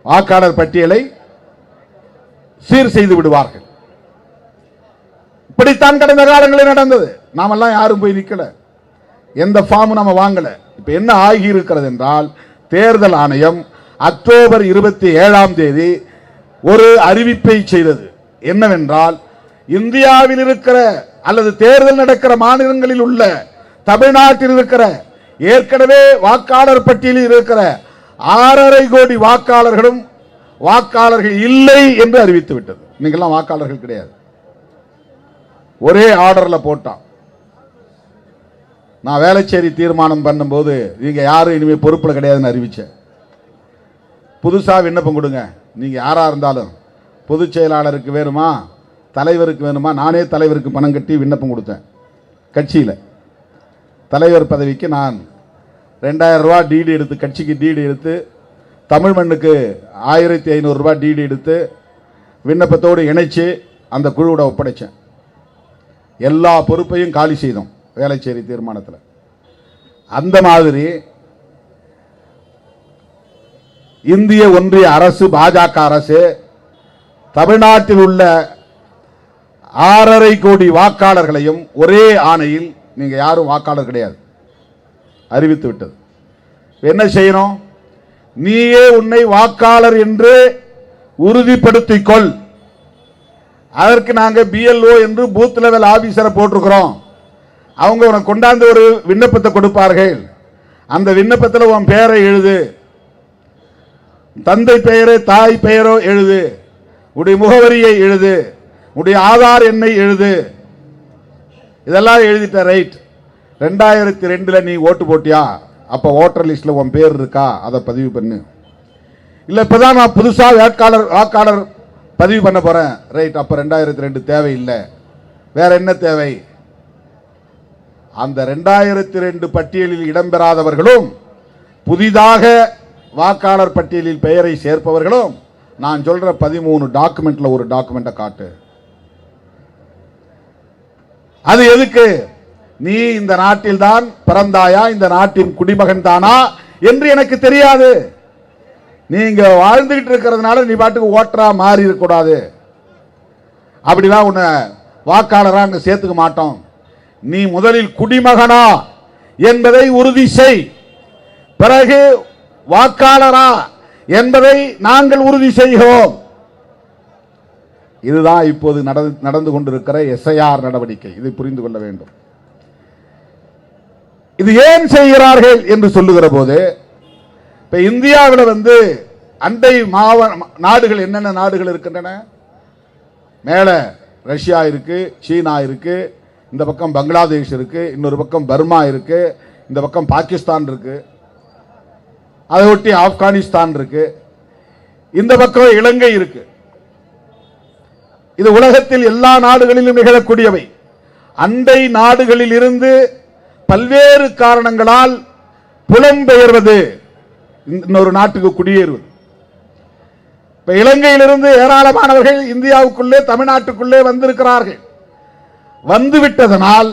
வாக்காளர் பட்டியலை சீர் செய்து விடுவார்கள். இப்படித்தான் கடந்த காலங்களில் நடந்தது. நாமெல்லாம் யாரும் போய் நிக்கல, எந்த ஃபார்மும் நாம வாங்கல. இப்ப என்ன ஆகி இருக்கிறது என்றால், தேர்தல் ஆணையம் அக்டோபர் 27ஆம் தேதி ஒரு அறிவிப்பை செய்தது. என்னவென்றால், இந்தியாவில் இருக்கிற அல்லது தேர்தல் நடக்கிற மாநிலங்களில் உள்ள, தமிழ்நாட்டில் இருக்கிற ஏற்கனவே வாக்காளர் பட்டியலில் இருக்கிற 6.5 கோடி வாக்காளர்களும் வாக்காளர்கள் இல்லை என்று அறிவித்து விட்டது. நீங்கெல்லாம் வாக்காளர்கள் கிடையாது. ஒரே ஆர்டர்ல போட்டான். நான் வேளச்சேரி தீர்மானம் பண்ணும்போது நீங்க யாரும் இனிமேல் பொறுப்பில் கிடையாதுன்னு அறிவிச்சேன். புதுசாக விண்ணப்பம் கொடுங்க, நீங்க யாரா இருந்தாலும். பொதுச் செயலாளருக்கு வேணுமா, தலைவருக்கு வேணுமா? நானே தலைவருக்கு பணம் கட்டி விண்ணப்பம் கொடுத்தேன். கட்சியில் தலைவர் பதவிக்கு நான் 2000 ரூபா டிடி எடுத்து, கட்சிக்கு டிடி எடுத்து, தமிழ் மண்ணுக்கு 1500 ரூபாய் டிடி எடுத்து விண்ணப்பத்தோடு இணைச்சு அந்த குழுவோட ஒப்படைச்சேன். எல்லா பொறுப்பையும் காலி செய்தோம் வேளச்சேரி தீர்மானத்தில். அந்த மாதிரி இந்திய ஒன்றிய அரசு, பாஜக அரசு தமிழ்நாட்டில் உள்ள 6.5 கோடி வாக்காளர்களையும் ஒரே ஆணையில் நீங்க யாரும் வாக்காளர் கிடையாது அறிவித்து விட்டது. என்ன செய்யணும்? நீயே உன்னை வாக்காளர் என்று உறுதிப்படுத்திக் கொள். அதற்கு நாங்க BLO என்று பூத் லெவல் ஆபீசரை போட்டிருக்கிறோம். அவங்க உனக்கு கொண்டாந்து ஒரு விண்ணப்பத்தை கொடுப்பார்கள். அந்த விண்ணப்பத்தில் உன் பெயரை எழுது, தந்தை பெயரோ தாய் பெயரோ எழுது, உடைய முகவரியை எழுது, உடைய ஆதார் எண்ணை எழுது. இதெல்லாம் எழுதிட்ட. ரைட். 2002 நீ ஓட்டு போட்டியா? அப்ப ஓட்டர் லிஸ்ட்ல உன் பேர் இருக்கா? அதை பதிவு பண்ணு. இல்ல இப்பதான் நான் புதுசா வாக்காளர் பதிவு பண்ண போறேன். ரைட். அப்ப 2002 தேவையில்லை. வேற என்ன தேவை? அந்த 2002 பட்டியலில் இடம்பெறாதவர்களும் புதிதாக வாக்காளர் பட்டியலில் பெயரை சேர்ப்பவர்களும் நான் சொல்ற 13 டாக்குமெண்ட்ல ஒரு டாக்குமெண்ட்டை காட்டு. அது எதுக்கு? நீ இந்த நாட்டில் தான் பிறந்தாயா, இந்த நாட்டின் குடிமகன் தானா என்று எனக்கு தெரியாது. நீங்க வாழ்ந்துகிட்டு இருக்கிறதுனால நீ பாட்டுக்கு ஓட்டரா மாறி இருக்கக்கூடாது. அப்படிலாம் உன்னை வாக்காளரா அங்க சேர்த்துக்க மாட்டோம். நீ முதலில் குடிமகனா என்பதை உறுதி செய், பிறகு வாக்காளரா என்பதை நாங்கள் உறுதி செய்கிறோம். இதுதான் இப்போது நடந்து கொண்டிருக்கிற SIR நடவடிக்கை. இதை புரிந்து கொள்ள வேண்டும். இது ஏன் செய்கிறார்கள் என்று சொல்லுகிற போது, இப்ப இந்தியாவில் அண்டை நாடுகள் என்னென்ன நாடுகள் இருக்கின்றன? மேல ரஷ்யா இருக்கு, சீனா இருக்கு, இந்த பக்கம் பங்களாதேஷ் இருக்கு, இன்னொரு பக்கம் பர்மா இருக்கு, இந்த பக்கம் பாகிஸ்தான் இருக்கு, அதை ஒட்டி ஆப்கானிஸ்தான் இருக்கு, இந்த பக்கம் இலங்கை இருக்கு. இது உலகத்தில் எல்லா நாடுகளிலும் நிகழக்கூடியவை. அண்டை நாடுகளில் இருந்து பல்வேறு காரணங்களால் புலம்பெயர்வது, இன்னொரு நாட்டுக்கு குடியேறுவது. இப்ப இலங்கையிலிருந்து ஏராளமானவர்கள் இந்தியாவுக்குள்ளே, தமிழ்நாட்டுக்குள்ளே வந்திருக்கிறார்கள். வந்துவிட்டதனால்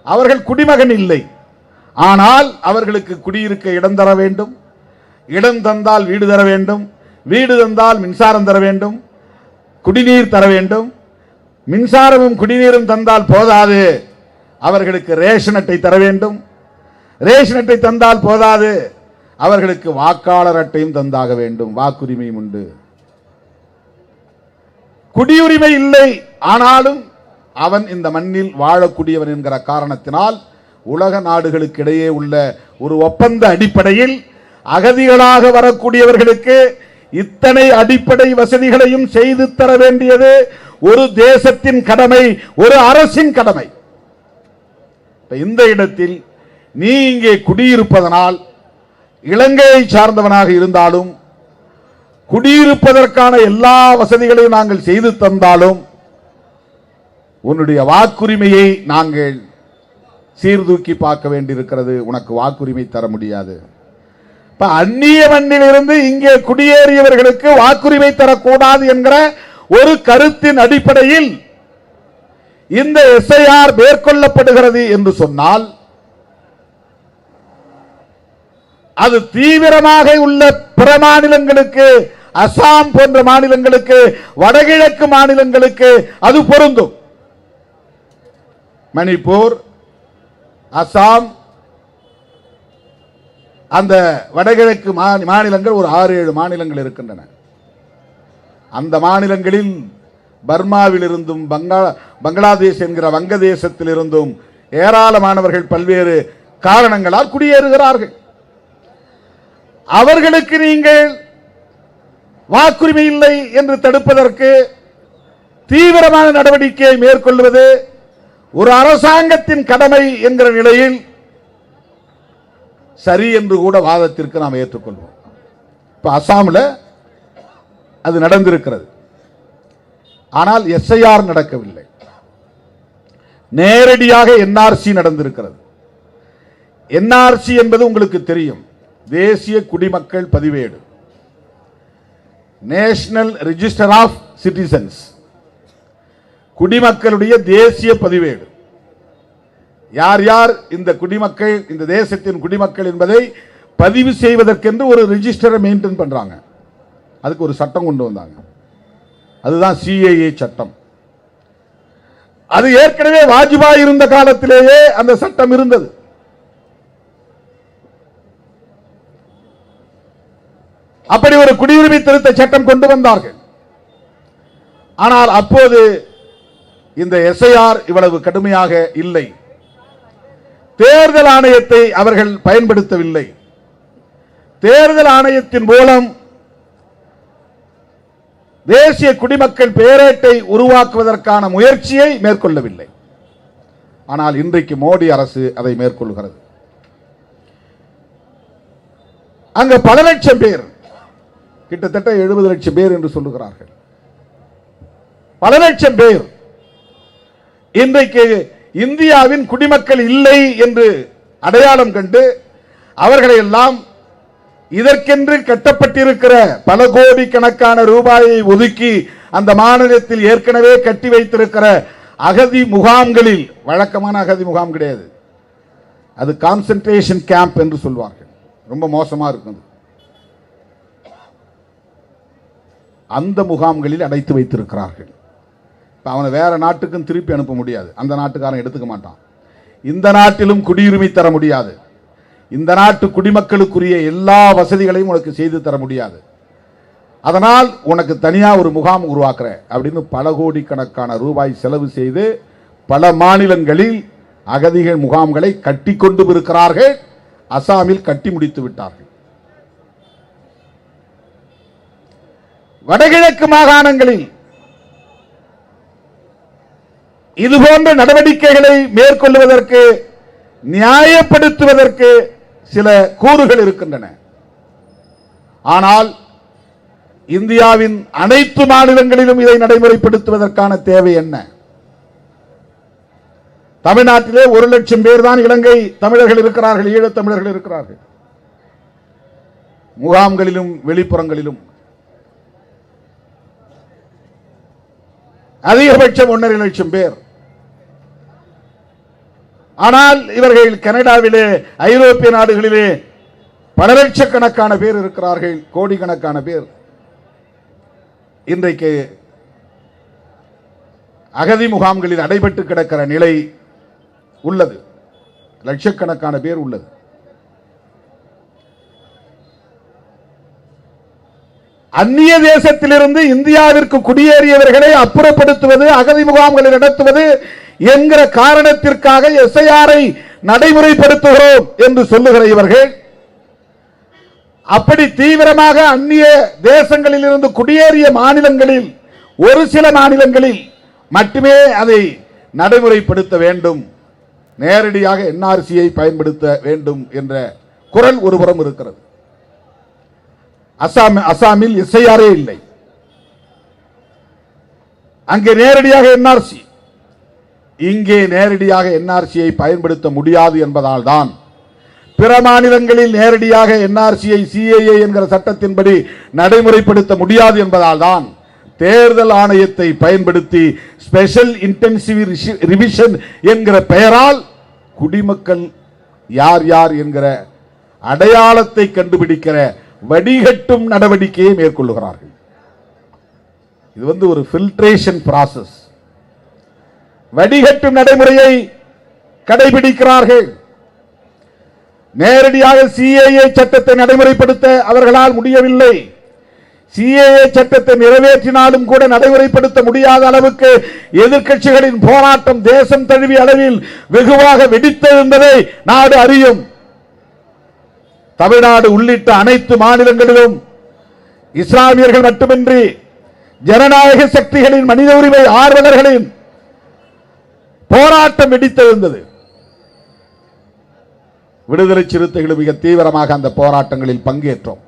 அவர்கள் குடிமகன் இல்லை. ஆனால் அவர்களுக்கு குடியிருக்க இடம் தர வேண்டும். இடம் தந்தால் வீடு தர வேண்டும். வீடு தந்தால் மின்சாரம் தர வேண்டும், குடிநீர் தர வேண்டும். மின்சாரமும் குடிநீரும் தந்தால் போதாது, அவர்களுக்கு ரேஷன் அட்டை தர வேண்டும். ரேஷன் அட்டை தந்தால் போதாது, அவர்களுக்கு வாக்காளர் அட்டையும் தந்தாக வேண்டும். வாக்குரிமையும் உண்டு. குடியுரிமை இல்லை, ஆனாலும் அவன் இந்த மண்ணில் வாழக்கூடியவன் என்கிற காரணத்தினால் உலக நாடுகளுக்கு இடையே உள்ள ஒரு ஒப்பந்த அடிப்படையில் அகதிகளாக வரக்கூடியவர்களுக்கு இத்தனை அடிப்படை வசதிகளையும் செய்து தர வேண்டியது ஒரு தேசத்தின் கடமை, ஒரு அரசின் கடமை. இந்த இடத்தில் நீ இங்கே குடியிருப்பதனால், இலங்கையை சார்ந்தவனாக இருந்தாலும் குடியிருப்பதற்கான எல்லா வசதிகளையும் நாங்கள் செய்து தந்தாலும் உன்னுடைய வாக்குரிமையை நாங்கள் சீர்தூக்கி பார்க்க வேண்டியிருக்கிறது. உனக்கு வாக்குரிமை தர முடியாது. அந்நிய மண்ணில் இருந்து இங்கே குடியேறியவர்களுக்கு வாக்குரிமை தரக்கூடாது என்கிற ஒரு கருத்தின் அடிப்படையில் இந்த SIR மேற்கொள்ளப்படுகிறது என்று சொன்னால், அது தீவிரமாக உள்ள பிற மாநிலங்களுக்கு, அசாம் போன்ற மாநிலங்களுக்கு, வடகிழக்கு மாநிலங்களுக்கு அது பொருந்தும். மணிப்பூர், அசாம், அந்த வடகிழக்கு மாநிலங்கள் ஒரு 6-7 மாநிலங்கள் இருக்கின்றன. அந்த மாநிலங்களில் பர்மாவில் இருந்தும் பங்களாதேஷ் என்கிற வங்கதேசத்தில் இருந்தும் ஏராளமானவர்கள் பல்வேறு காரணங்களால் குடியேறுகிறார்கள். அவர்களுக்கு நீங்கள் வாக்குரிமை இல்லை என்று தடுப்பதற்கு தீவிரமான நடவடிக்கையை மேற்கொள்வது ஒரு அரசாங்கத்தின் கடமை என்கிற நிலையில் சரி என்று கூட வாதத்திற்கு நாம் ஏற்றுக்கொள்வோம். இப்ப அசாமில் அது நடந்திருக்கிறது. ஆனால் எஸ்ஐஆர் நடக்கவில்லை. நேரடியாக என்ஆர்சி நடந்திருக்கிறது. என்ஆர்சி என்பது உங்களுக்கு தெரியும், தேசிய குடிமக்கள் பதிவேடு, நேஷனல் ரெஜிஸ்டர் ஆஃப் சிட்டிசன்ஸ், குடிமக்களுடைய தேசிய பதிவேடு. யார் யார் இந்த குடிமக்கள், இந்த தேசத்தின் குடிமக்கள் என்பதை பதிவு செய்வதற்கென்று ஒரு ரெஜிஸ்டரை மெயின்டைன் பண்றாங்க. அதுக்கு ஒரு சட்டம் கொண்டு வந்தாங்க, அதுதான் சிஏஏ சட்டம். அது ஏற்கனவே வாஜ்பாய் இருந்த காலத்திலேயே அந்த சட்டம் இருந்தது. அப்படி ஒரு குடியுரிமை திருத்த சட்டம் கொண்டு வந்தார்கள். ஆனால் அப்போது இந்த எஸ்ஐஆர் இவ்வளவு கடுமையாக இல்லை. தேர்தல் ஆணையத்தை அவர்கள் பயன்படுத்தவில்லை. தேர்தல் ஆணையத்தின் மூலம் தேசிய குடிமக்கள் பேரேட்டை உருவாக்குவதற்கான முயற்சியை மேற்கொள்ளவில்லை. ஆனால் இன்றைக்கு மோடி அரசு அதை மேற்கொள்கிறது. அங்க பல லட்சம் பேர், கிட்டத்தட்ட 70 லட்சம் பேர் என்று சொல்லுகிறார்கள், பல லட்சம் பேர் இன்றைக்கு இந்தியாவின் குடிமக்கள் இல்லை என்று அடையாளம் கண்டு அவர்களை எல்லாம் இதற்கென்று கட்டப்பட்டிருக்கிற பல கோடி கணக்கான ரூபாயை ஒதுக்கி அந்த மாநிலத்தில் ஏற்கனவே கட்டி வைத்திருக்கிற அகதி முகாம்களில், வழக்கமான அகதி முகாம் கிடையாது, அது கான்சென்ட்ரேஷன் கேம்ப் என்று சொல்வார்கள், ரொம்ப மோசமா இருக்கும், அந்த முகாம்களில் அடைத்து வைத்திருக்கிறார்கள். அவனை வேற நாட்டுக்கும் திருப்பி அனுப்ப முடியாது, அந்த நாட்டுக்காரன் எடுத்துக்க மாட்டான். இந்த நாட்டிலும் குடியுரிமை தர முடியாது, இந்த நாட்டு குடிமக்களுக்குரிய எல்லா வசதிகளையும் உனக்கு செய்து தர முடியாது, அதனால் உனக்கு தனியா ஒரு முகாம் உருவாக்குற அப்படின்னு பல கோடிக்கணக்கான ரூபாய் செலவு செய்து பல மாநிலங்களில் அகதிகள் முகாம்களை கட்டி கொண்டு இருக்கிறார்கள். அசாமில் கட்டி முடித்து விட்டார்கள். வடகிழக்கு மாகாணங்களில் இதுபோன்ற நடவடிக்கைகளை மேற்கொள்வதற்கு, நியாயப்படுத்துவதற்கு சில கூறுகள் இருக்கின்றன. ஆனால் இந்தியாவின் அனைத்து மாநிலங்களிலும் இதை நடைமுறைப்படுத்துவதற்கான தேவை என்ன? தமிழ்நாட்டிலே 1 லட்சம் பேர் தான் இலங்கை தமிழர்கள் இருக்கிறார்கள், ஈழத் தமிழர்கள் இருக்கிறார்கள், முகாம்களிலும் வெளிப்புறங்களிலும். அதிகபட்சம் 1.5 லட்சம் பேர். ஆனால் இவர்கள் கனடாவிலே, ஐரோப்பிய நாடுகளிலே பல லட்சக்கணக்கான பேர் இருக்கிறார்கள், கோடிக்கணக்கான பேர். இன்றைக்கு அகதி முகாம்களில் அடைபட்டு கிடக்கிற நிலை உள்ளது, லட்சக்கணக்கான பேர் உள்ளது. அந்நிய தேசத்திலிருந்து இந்தியாவிற்கு குடியேறியவர்களை அப்புறப்படுத்துவது, அகதி முகாம்களை நடத்துவது என்கிற காரணத்திற்காக எஸ்ஐஆரை நடைமுறைப்படுத்துகிறோம் என்று சொல்லுகிற இவர்கள் அப்படி தீவிரமாக அந்நிய தேசங்களில் இருந்து குடியேறிய மாநிலங்களில், ஒரு சில மாநிலங்களில் மட்டுமே அதை நடைமுறைப்படுத்த வேண்டும், நேரடியாக என்ஆர்சியை பயன்படுத்த வேண்டும் என்ற குரல் ஒருபுறம் இருக்கிறது. அசாமில் எஸ்ஐஆரே இல்லை, அங்கே நேரடியாக என்ஆர்சி, இங்கே நேரடியாக என்ஆர்சியை பயன்படுத்த முடியாது என்பதால் தான் பிற மாநிலங்களில் நேரடியாக என்ஆர்சியை சிஏஏ என்கிற சட்டத்தின்படி நடைமுறைப்படுத்த முடியாது என்பதால் தான் தேர்தல் ஆணையத்தை பயன்படுத்தி ஸ்பெஷல் இன்டென்சிவ் ரிவிஷன் என்கிற பெயரால் குடிமக்கள் யார் யார் என்கிற அடையாளத்தை கண்டுபிடிக்கிற வடிகட்டும் நடவடிக்கையை மேற்கொள்ளுகிறார்கள். இது ஒரு ஃபில்ட்ரேஷன் பிராசஸ், வடிகட்டும் நடைமுறையை கடைபிடிக்கிறார்கள். நேரடியாக சிஏஏ சட்டத்தை நடைமுறைப்படுத்த அவர்களால் முடியவில்லை. சிஏஏ சட்டத்தை நிறைவேற்றினாலும் கூட நடைமுறைப்படுத்த முடியாத அளவுக்கு எதிர்க்கட்சிகளின் போராட்டம் தேசம் தழுவிய அளவில் வெகுவாக வெடித்திருந்ததை நாடு அறியும். தமிழ்நாடு உள்ளிட்ட அனைத்து மாநிலங்களிலும் இஸ்லாமியர்கள் மட்டுமின்றி ஜனநாயக சக்திகளின், மனித உரிமை ஆர்வலர்களின் போராட்டம் வெடித்திருந்தது. விடுதலை சிறுத்தைகள் மிக தீவிரமாக அந்த போராட்டங்களில் பங்கேற்றோம்.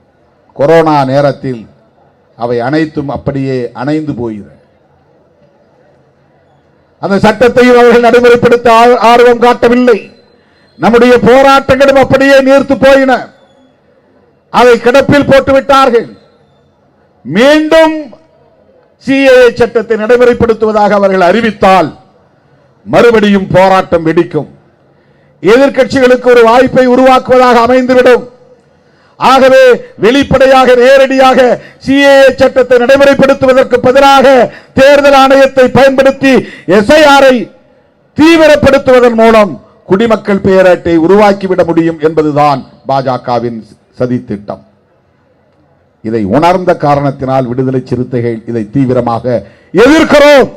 கொரோனா நேரத்தில் அவை அனைத்தும் அப்படியே அணைந்து போயின. அந்த சட்டத்தையும் அவர்கள் நடைமுறைப்படுத்த ஆர்வம் காட்டவில்லை. நம்முடைய போராட்டங்களும் அப்படியே நீர்த்து போயின. அதை கிடப்பில் போட்டுவிட்டார்கள். மீண்டும் சிஏஏ சட்டத்தை நடைமுறைப்படுத்துவதாக அவர்கள் அறிவித்தால் மறுபடியும் போராட்டம் வெடிக்கும். எதிர்க்கட்சிகளுக்கு ஒரு வாய்ப்பை உருவாக்குவதாக அமைந்துவிடும். ஆகவே வெளிப்படையாக நேரடியாக சிஏஏ சட்டத்தை நடைமுறைப்படுத்துவதற்கு பதிலாக தேர்தல் ஆணையத்தை பயன்படுத்தி எஸ்ஐஆரை தீவிரப்படுத்துவதன் மூலம் குடிமக்கள் பேரட்டை உருவாக்கிவிட முடியும் என்பதுதான் பாஜகவின் சதி திட்டம். இதை உணர்ந்த காரணத்தினால் விடுதலை சிறுத்தைகள் இதை தீவிரமாக எதிர்க்கிறோம்,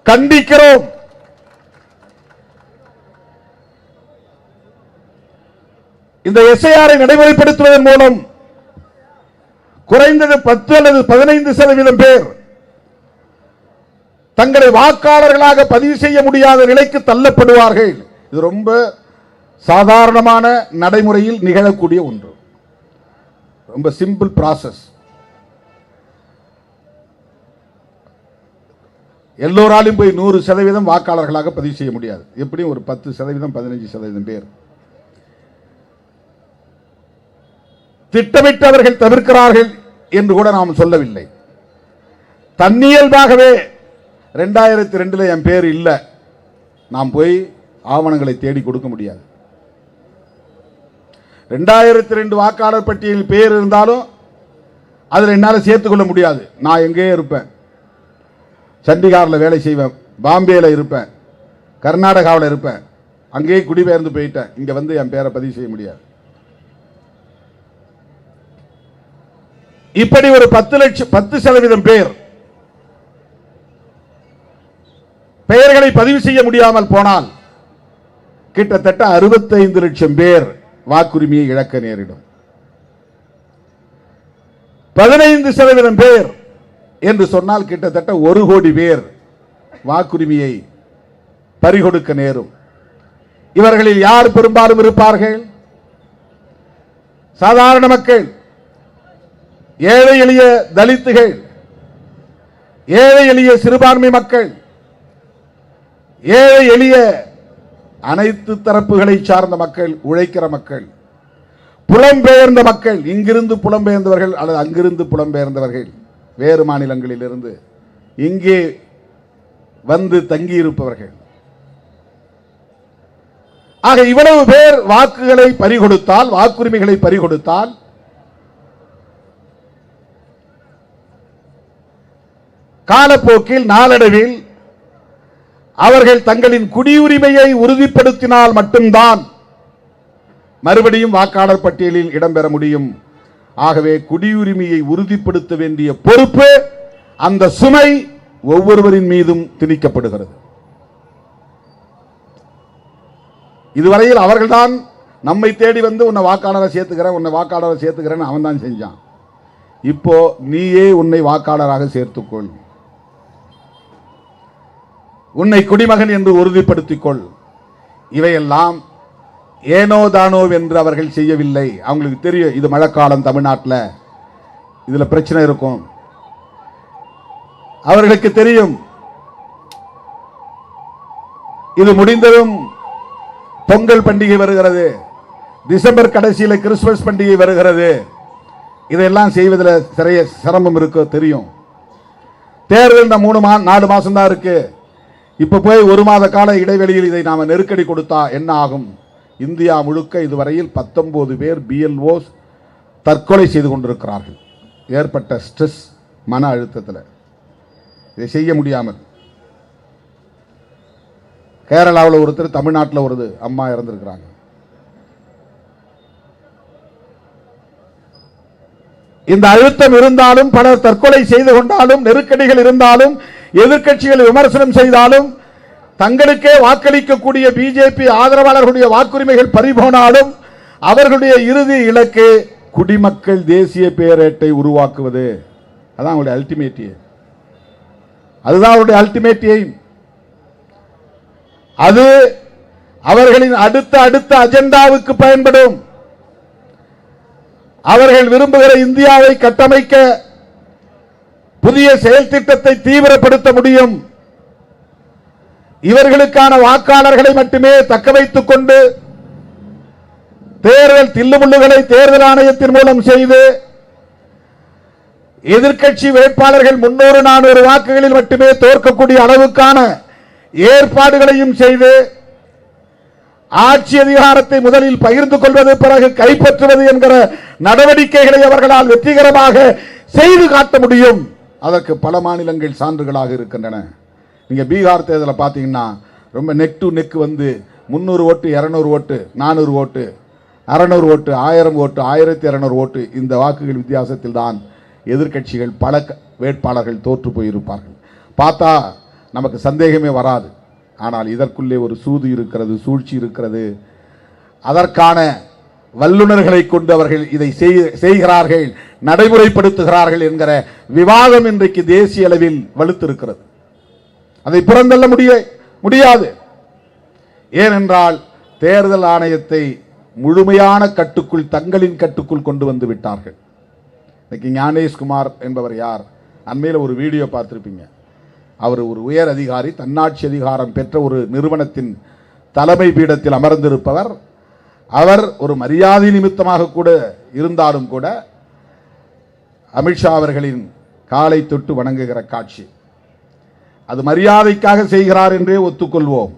கண்டிக்கிறோம். இந்த எஸ்ஐஆரை நடைமுறைப்படுத்துவதன் மூலம் குறைந்தது 10 அல்லது 15% பேர் தங்களை வாக்காளர்களாக பதிவு செய்ய முடியாத நிலைக்கு தள்ளப்படுவார்கள். இது ரொம்ப சாதாரணமான நடைமுறையில் நிகழக்கூடிய ஒன்று. ரொம்ப சிம்பிள் ப்ராசஸ். எல்லோராலும் போய் 100% வாக்காளர்களாக பதிவு செய்ய முடியாது. எப்படியும் ஒரு 10%, 15% பேர் திட்டமிட்டவர்கள் தவிர்க்கிறார்கள் என்று கூட நாம் சொல்லவில்லை. தன்னியல்பாகவே 2002 என் பேர் இல்லை, நாம் போய் ஆவணங்களை தேடி கொடுக்க முடியாது. 2002 வாக்காளர் பட்டியலில் பேர் இருந்தாலும் அதில் என்னால் சேர்த்துக்கொள்ள முடியாது. நான் எங்கேயே இருப்பேன், சண்டிகாரில் வேலை செய்வேன், பாம்பேயில் இருப்பேன், கர்நாடகாவில் இருப்பேன், அங்கேயே குடிபெயர்ந்து போயிட்டேன், இங்கே வந்து என் பேரை பதிவு செய்ய முடியாது. இப்படி ஒரு 10% பேர் பெயர்களை பதிவு செய்ய முடியாமல் போனால் கிட்டத்தட்ட 65 லட்சம் பேர் வாக்குரிமையை இழக்க நேரிடும். 15% பேர் என்று சொன்னால் கிட்டத்தட்ட 1 கோடி பேர் வாக்குரிமையை பறிகொடுக்க நேரும். இவர்களில் யார் பெரும்பாலும் இருப்பார்கள்? சாதாரண மக்கள், ஏழை எளிய தலித்துகள், ஏழை எளிய சிறுபான்மை மக்கள், ஏழை எளிய அனைத்து தரப்புகளை சார்ந்த மக்கள், உழைக்கிற மக்கள், புலம்பெயர்ந்த மக்கள், இங்கிருந்து புலம்பெயர்ந்தவர்கள் அல்லது அங்கிருந்து புலம்பெயர்ந்தவர்கள், வேறு மாநிலங்களில் இருந்து இங்கே வந்து தங்கியிருப்பவர்கள். ஆக இவ்வளவு பேர் வாக்குகளை பறிகொடுத்தால், வாக்குரிமைகளை பறிகொடுத்தால் காலப்போக்கில் நாளடைவில் அவர்கள் தங்களின் குடியுரிமையை உறுதிப்படுத்தினால் மட்டும்தான் மறுபடியும் வாக்காளர் பட்டியலில் இடம்பெற முடியும். ஆகவே குடியுரிமையை உறுதிப்படுத்த வேண்டிய பொறுப்பு, அந்த சுமை ஒவ்வொருவரின் மீதும் திணிக்கப்படுகிறது. இதுவரையில் அவர்கள்தான் நம்மை தேடி வந்து உன்னை வாக்காளரை சேர்த்துக்கிறேன், உன்னை வாக்காளரை சேர்த்துக்கிறேன்னு அவன் தான் செஞ்சான். இப்போ நீயே உன்னை வாக்காளராக சேர்த்துக்கொள், உன்னை குடிமகன் என்று உறுதிப்படுத்திக் கொள். இவையெல்லாம் ஏனோ தானோ என்று அவர்கள் செய்யவில்லை. அவங்களுக்கு தெரியும் இது மழைக்காலம், தமிழ்நாட்டில் இதுல பிரச்சனை இருக்கும். அவர்களுக்கு தெரியும் இது முடிந்ததும் பொங்கல் பண்டிகை வருகிறது, டிசம்பர் கடைசியில் கிறிஸ்துமஸ் பண்டிகை வருகிறது, இதெல்லாம் செய்வதில் சிரமம் இருக்கு தெரியும். தேர்தல் 4 மாசம் தான் இருக்கு. இப்ப போய் 1 மாத கால இடைவெளியில் இதை நாம நெருக்கடி கொடுத்தா என்ன ஆகும்? இந்தியா முழுக்க இதுவரையில் 19 பேர் BLOs தற்கொலை செய்து கொண்டிருக்கிறார்கள். ஏற்பட்ட ஸ்ட்ரெஸ், மன அழுத்தத்தில் இதை செய்ய முடியாமல். கேரளாவில் ஒருத்தர், தமிழ்நாட்டில் ஒரு அம்மா இறந்திருக்கிறாங்க. இந்த அழுத்தம் இருந்தாலும், பலர் தற்கொலை செய்து கொண்டாலும், நெருக்கடிகள் இருந்தாலும், எதிர்க்கட்சிகள் விமர்சனம் செய்தாலும், தங்களுக்கே வாக்களிக்கக்கூடிய பிஜேபி ஆதரவாளர்களுடைய வாக்குரிமைகள் பறிபோனாலும் அவர்களுடைய இறுதி இலக்கு குடிமக்கள் தேசிய பேரேட்டை உருவாக்குவது. அதான் அவருடைய அல்டிமேட் எய்ம். அதுதான் அவருடைய அல்டிமேட் எய்ம். அது அவர்களின் அடுத்த அஜெண்டாவுக்கு பயன்படும். அவர்கள் விரும்புகிற இந்தியாவை கட்டமைக்க புதிய செயல் திட்டத்தை தீவிரப்படுத்த முடியும். இவர்களுக்கான வாக்காளர்களை மட்டுமே தக்க வைத்துக் கொண்டு தேர்தல் தில்லுமுள்ளுகளை தேர்தல் ஆணையத்தின் மூலம் செய்து எதிர்க்கட்சி வேட்பாளர்கள் 300-400 வாக்குகளில் மட்டுமே தோற்கக்கூடிய அளவுக்கான ஏற்பாடுகளையும் செய்து ஆட்சி அதிகாரத்தை முதலில் பகிர்ந்து கொள்வது, பிறகு கைப்பற்றுவது என்கிற நடவடிக்கைகளை அவர்களால் வெற்றிகரமாக செய்து காட்ட முடியும். அதற்கு பல மாநிலங்கள் சான்றுகளாக இருக்கின்றன. நீங்க பீகார் தேர்தலை பார்த்தீங்கன்னா ரொம்ப நெக் டு நெக் வந்து 300 ஓட்டு, 200 ஓட்டு, 400 ஓட்டு, 600 ஓட்டு, 1000 ஓட்டு, 1200 ஓட்டு, இந்த வாக்குகள் வித்தியாசத்தில் தான் எதிர்க்கட்சிகள் பல வேட்பாளர்கள் தோற்று போயிருப்பார்கள். பார்த்தா நமக்கு சந்தேகமே வராது. ஆனால் இதற்குள்ளே ஒரு சூது இருக்கிறது, சூழ்ச்சி இருக்கிறது. அதற்கான வல்லுநர்களை கொண்டு அவர்கள் இதை செய்கிறார்கள், நடைமுறைப்படுத்துகிறார்கள் என்கிற விவாதம் இன்றைக்கு தேசிய அளவில் வலுத்திருக்கிறது. அதை புறந்தள்ள முடியாது. ஏனென்றால் தேர்தல் ஆணையத்தை முழுமையான கட்டுக்குள், தங்களின் கட்டுக்குள் கொண்டு வந்து விட்டார்கள். இன்னைக்கு ஞானேஷ்குமார் என்பவர் யார்? அண்மையில் ஒரு வீடியோ பார்த்திருப்பீங்க. அவர் ஒரு உயர் அதிகாரி, தன்னாட்சி அதிகாரம் பெற்ற ஒரு நிறுவனத்தின் தலைமை பீடத்தில் அமர்ந்திருப்பவர். அவர் ஒரு மரியாதை நிமித்தமாக கூட இருந்தாலும் கூட அமித்ஷா அவர்களின் காலை தொட்டு வணங்குகிற காட்சி, அது மரியாதைக்காக செய்கிறார் என்றே ஒத்துக்கொள்வோம்.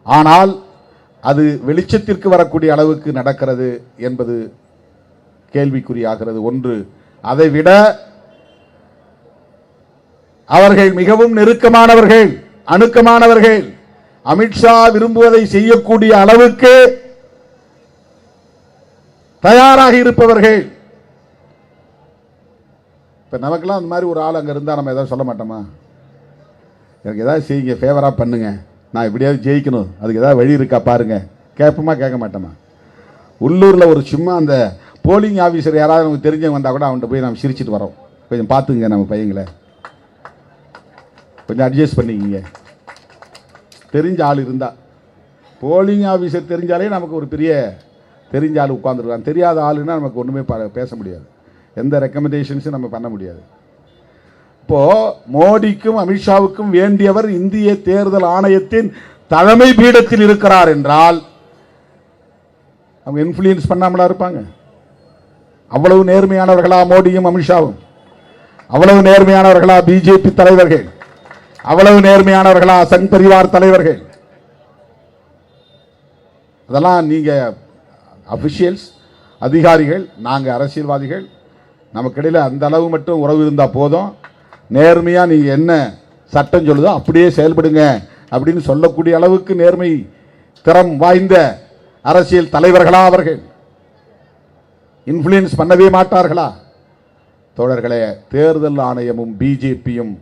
ஆனால் அது வெளிச்சத்திற்கு வரக்கூடிய அளவுக்கு நடக்கிறது என்பது கேள்விக்குறியாகிறது. ஒன்று, அதைவிட அவர்கள் மிகவும் நெருக்கமானவர்கள், அணுக்கமானவர்கள். அமித்ஷா விரும்புவதை செய்யக்கூடிய அளவுக்கு தயாராக இருப்பவர்கள். இப்ப நமக்கெல்லாம் அந்த மாதிரி ஒரு ஆள் அங்க இருந்தா நம்ம ஏதாவது சொல்ல மாட்டோமா? எனக்கு ஏதாவது செய்யுங்க, ஃபேவரா பண்ணுங்க, நான் எப்படியாவது ஜெயிக்கணும், அதுக்கு ஏதாவது வழி இருக்கா பாருங்க, கேட்போமா? கேட்க மாட்டோமா? உள்ளூர்ல ஒரு சும்மா அந்த போலிங் ஆபீசர் யாராவது நமக்கு தெரிஞ்சவங்க வந்தா கூட அவன்கிட்ட போய் நம்ம சிரிச்சிட்டு வரோம், கொஞ்சம் பார்த்துங்க நம்ம பையங்களை, கொஞ்சம் அட்ஜஸ்ட் பண்ணிக்கிங்க. தெரிஞ்ச ஆள் இருந்தா, போலிங் ஆபீசர் தெரிஞ்சாலே நமக்கு ஒரு பெரிய தெரிஞ்ச ஆள் உட்கார்ந்துருக்கான். தெரியாத ஆளுன்னா நமக்கு ஒன்றுமே பேச முடியாது, எந்த ரெக்கமெண்டேஷன்ஸும் நம்ம பண்ண முடியாது. இப்போ மோடிக்கும் அமித்ஷாவுக்கும் வேண்டியவர் இந்திய தேர்தல் ஆணையத்தின் தலைமை பீடத்தில் இருக்கிறார் என்றால் அவங்க இன்ஃப்ளூயன்ஸ் பண்ணாமலா இருப்பாங்க? அவ்வளவு நேர்மையானவர்களா மோடியும் அமித்ஷாவும்? அவ்வளவு நேர்மையானவர்களா பிஜேபி தலைவர்கள்? அவ்வளவு நேர்மையானவர்களா சங் பரிவார் தலைவர்கள்? அதெல்லாம் நீங்க அபிஷியல்ஸ், அதிகாரிகள், நாங்க அரசியல்வாதிகள், நமக்கிடையில் அந்த அளவு மட்டும் உறவு இருந்தா போதும். நேர்மையா நீங்க என்ன சட்டம் சொல்லுதோ அப்படியே செயல்படுங்க அப்படின்னு சொல்லக்கூடிய அளவுக்கு நேர்மை திறம் வாய்ந்த அரசியல் தலைவர்களா அவர்கள்? இன்ஃப்ளூயன்ஸ் பண்ணவே மாட்டார்களா? தோழர்களே, தேர்தல் ஆணையமும் பிஜேபியும்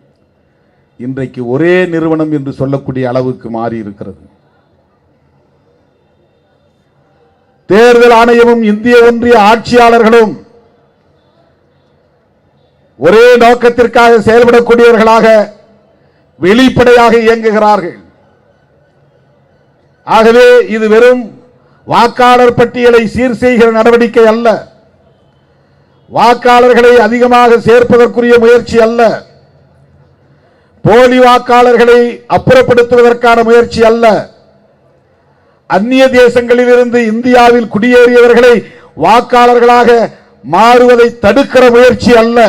இன்றைக்கு ஒரே நிறுவனம் என்று சொல்லக்கூடிய அளவுக்கு மாறி இருக்கிறது. தேர்தல் ஆணையமும் இந்திய ஒன்றிய ஆட்சியாளர்களும் ஒரே நோக்கத்திற்காக செயல்படக்கூடியவர்களாக வெளிப்படையாக இயங்குகிறார்கள். ஆகவே இது வெறும் வாக்காளர் பட்டியலை சீர் செய்கிற நடவடிக்கை அல்ல, வாக்காளர்களை அதிகமாக சேர்ப்பதற்குரிய முயற்சி அல்ல, போலி வாக்காளர்களை அப்புறப்படுத்துவதற்கான முயற்சி அல்ல, அந்நிய தேசங்களில் இருந்து இந்தியாவில் குடியேறியவர்களை வாக்காளர்களாக மாறுவதை தடுக்கிற முயற்சி அல்ல.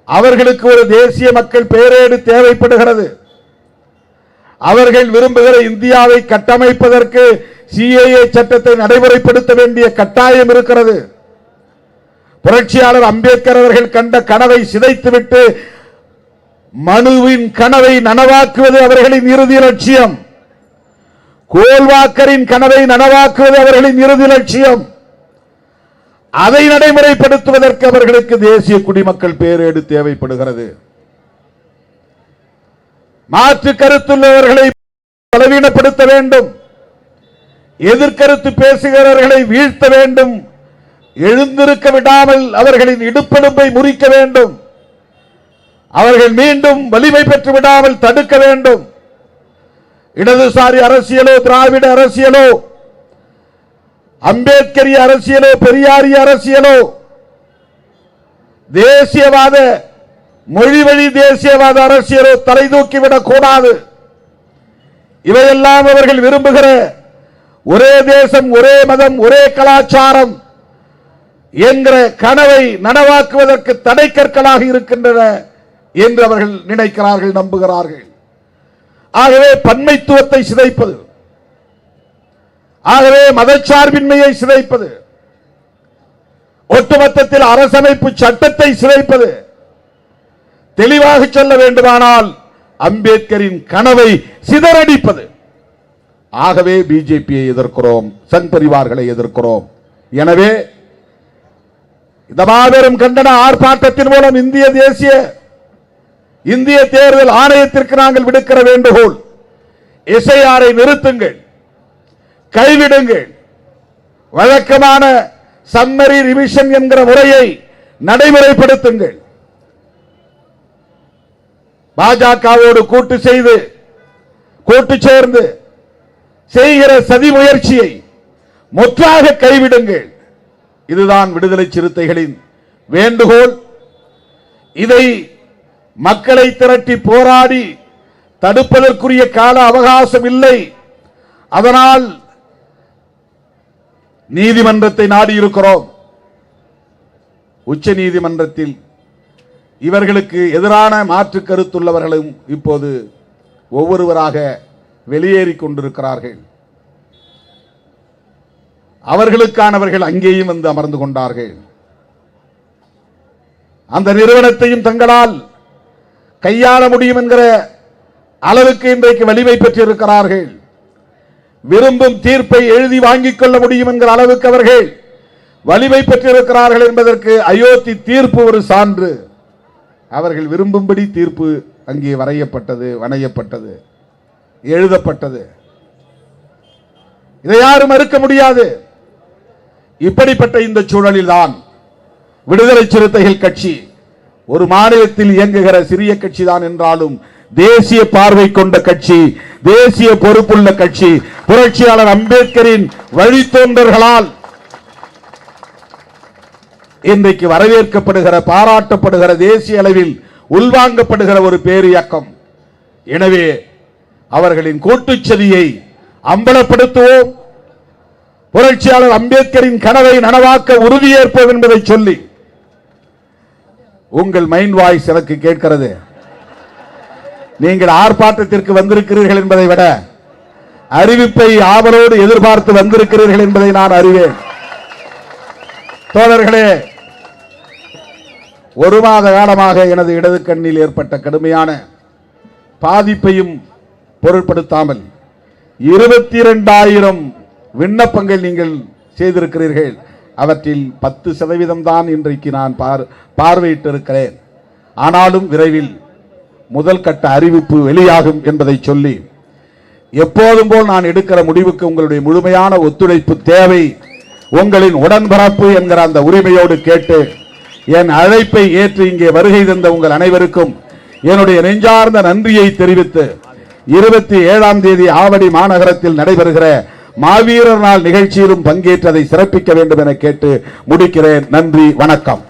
அவர்களுக்கு ஒரு தேசிய மக்கள் பேரேடு தேவைப்படுகிறது. அவர்கள் விரும்புகிற இந்தியாவை கட்டமைப்பதற்கு சிஏஏ சட்டத்தை நடைமுறைப்படுத்த வேண்டிய கட்டாயம் இருக்கிறது. புரட்சியாளர் அம்பேத்கர் அவர்கள் கண்ட கனவை சிதைத்துவிட்டு மனுவின் கனவை நனவாக்குவது அவர்களின் இறுதி லட்சியம். கோல்வாக்கரின் கனவை நனவாக்குவது அவர்களின் இறுதி லட்சியம். அதை நடைமுறைப்படுத்துவதற்கு அவர்களுக்கு தேசிய குடிமக்கள் பேரேடு தேவைப்படுகிறது. மாற்று கருத்துள்ளவர்களை பலவீனப்படுத்த வேண்டும், எதிர்கருத்து பேசுகிறவர்களை வீழ்த்த வேண்டும், எழுந்திருக்க விடாமல் அவர்களின் இடுப்பெலும்பை முறிக்க வேண்டும், அவர்கள் மீண்டும் வலிமை பெற்று விடாமல் தடுக்க வேண்டும். இடதுசாரி அரசியலோ, திராவிட அரசியலோ, அம்பேத்கரிய அரசியலோ, பெரியாரிய அரசியலோ, தேசியவாத மொழி வழி தேசியவாத அரசியலோ தலை தூக்கிவிடக் கூடாது. இவையெல்லாம் அவர்கள் விரும்புகிற ஒரே தேசம், ஒரே மதம், ஒரே கலாச்சாரம் என்கிற கனவை நனவாக்குவதற்கு தடை கற்களாக இருக்கின்றன என்று அவர்கள் நினைக்கிறார்கள், நம்புகிறார்கள். ஆகவே பன்மைத்துவத்தை சிதைப்பது, ஆகவே மதச்சார்பின்மையை சிதைப்பது, ஒட்டுமொத்தத்தில் அரசமைப்பு சட்டத்தை சிதைப்பது, தெளிவாக சொல்ல வேண்டுமானால் அம்பேத்கரின் கனவை சிதறடிப்பது. ஆகவே பிஜேபியை எதிர்க்கிறோம், சங் பரிவார்களை எதிர்க்கிறோம். எனவே இந்த மாபெரும் கண்டன ஆர்ப்பாட்டத்தின் மூலம் இந்திய தேர்தல் ஆணையத்திற்கு நாங்கள் விடுக்கிற வேண்டுகோள், எஸ்ஐஆரை நிறுத்துங்கள், கைவிடுங்கள், வழக்கமான சம்மரி ரிவிஷன் என்கிற முறையை நடைமுறைப்படுத்துங்கள். பாஜகவோடு கூட்டு சேர்ந்து செய்கிற சதி முயற்சியை முற்றாக கைவிடுங்கள். இதுதான் விடுதலை சிறுத்தைகளின் வேண்டுகோள். இதை மக்களை திரட்டி போராடி தடுப்பதற்குரிய கால அவகாசம் இல்லை. அதனால் நீதிமன்றத்தை நாடியிருக்கிறோம். உச்ச நீதிமன்றத்தில் இவர்களுக்கு எதிரான மாற்று கருத்துள்ளவர்களும் இப்போது ஒவ்வொருவராக வெளியேறிக் கொண்டிருக்கிறார்கள். அவர்களுக்கானவர்கள் அங்கேயும் வந்து அமர்ந்து கொண்டார்கள். அந்த நிறுவனத்தையும் தங்களால் கையாள முடியும் என்கிற அளவுக்கு இன்றைக்கு வலிமை பெற்றிருக்கிறார்கள். விரும்பும் தீர்ப்பை எழுதி வாங்கிக் கொள்ள முடியும் என்கிற அளவுக்கு அவர்கள் வலிமை பெற்றிருக்கிறார்கள் என்பதற்கு அயோத்தி தீர்ப்பு ஒரு சான்று. அவர்கள் விரும்பும்படி தீர்ப்பு அங்கே வரையப்பட்டது, வணையப்பட்டது, எழுதப்பட்டது. இதை யாரும் மறுக்க முடியாது. இப்படிப்பட்ட இந்த சூழலில் தான் விடுதலை சிறுத்தைகள் கட்சி ஒரு மாநிலத்தில் இயங்குகிற சிறிய கட்சி தான் என்றாலும் தேசிய பார்வை கொண்ட கட்சி, தேசிய பொறுப்புள்ள கட்சி, புரட்சியாளர் அம்பேத்கரின் வழித்தோன்றர்களால் இன்றைக்கு வரவேற்கப்படுகிற, பாராட்டப்படுகிற, தேசிய அளவில் உள்வாங்கப்படுகிற ஒரு பேரியக்கம். எனவே அவர்களின் கூட்டுச்சதியை அம்பலப்படுத்துவோம், புரட்சியாளர் அம்பேத்கரின் கனவை நனவாக்க உறுதியேற்போம் என்பதை சொல்லி, உங்கள் மைண்ட் வாய்ஸ் எனக்கு கேட்கிறது. நீங்கள் ஆர்ப்பாட்டத்திற்கு வந்திருக்கிறீர்கள் என்பதை விட அறிவிப்பை ஆவலோடு எதிர்பார்த்து வந்திருக்கிறீர்கள் என்பதை நான் அறிவேன். தோழர்களே, ஒரு மாத காலமாக எனது இடது கண்ணில் ஏற்பட்ட கடுமையான பாதிப்பையும் பொருட்படுத்தாமல் 22,000 விண்ணப்பங்கள் நீங்கள் செய்திருக்கிறீர்கள். அவற்றில் 10% தான் இன்றைக்கு நான் பார்வையிட்டிருக்கிறேன். ஆனாலும் விரைவில் முதல் கட்ட அறிவிப்பு வெளியாகும் என்பதை சொல்லி, எப்போதும் போல் நான் எடுக்கிற முடிவுக்கு உங்களுடைய முழுமையான ஒத்துழைப்பு தேவை, உங்களின் உடன்பரப்பு என்கிற அந்த உரிமையோடு கேட்டு என் அழைப்பை ஏற்று இங்கே வருகை தந்த உங்கள் அனைவருக்கும் என்னுடைய நெஞ்சார்ந்த நன்றியை தெரிவித்து 27ஆம் தேதி ஆவடி மாநகரத்தில் நடைபெறுகிற மாவீரர் நாள் நிகழ்ச்சியிலும் பங்கேற்றதை சிறப்பிக்க வேண்டும் என கேட்டு முடிக்கிறேன். நன்றி, வணக்கம்.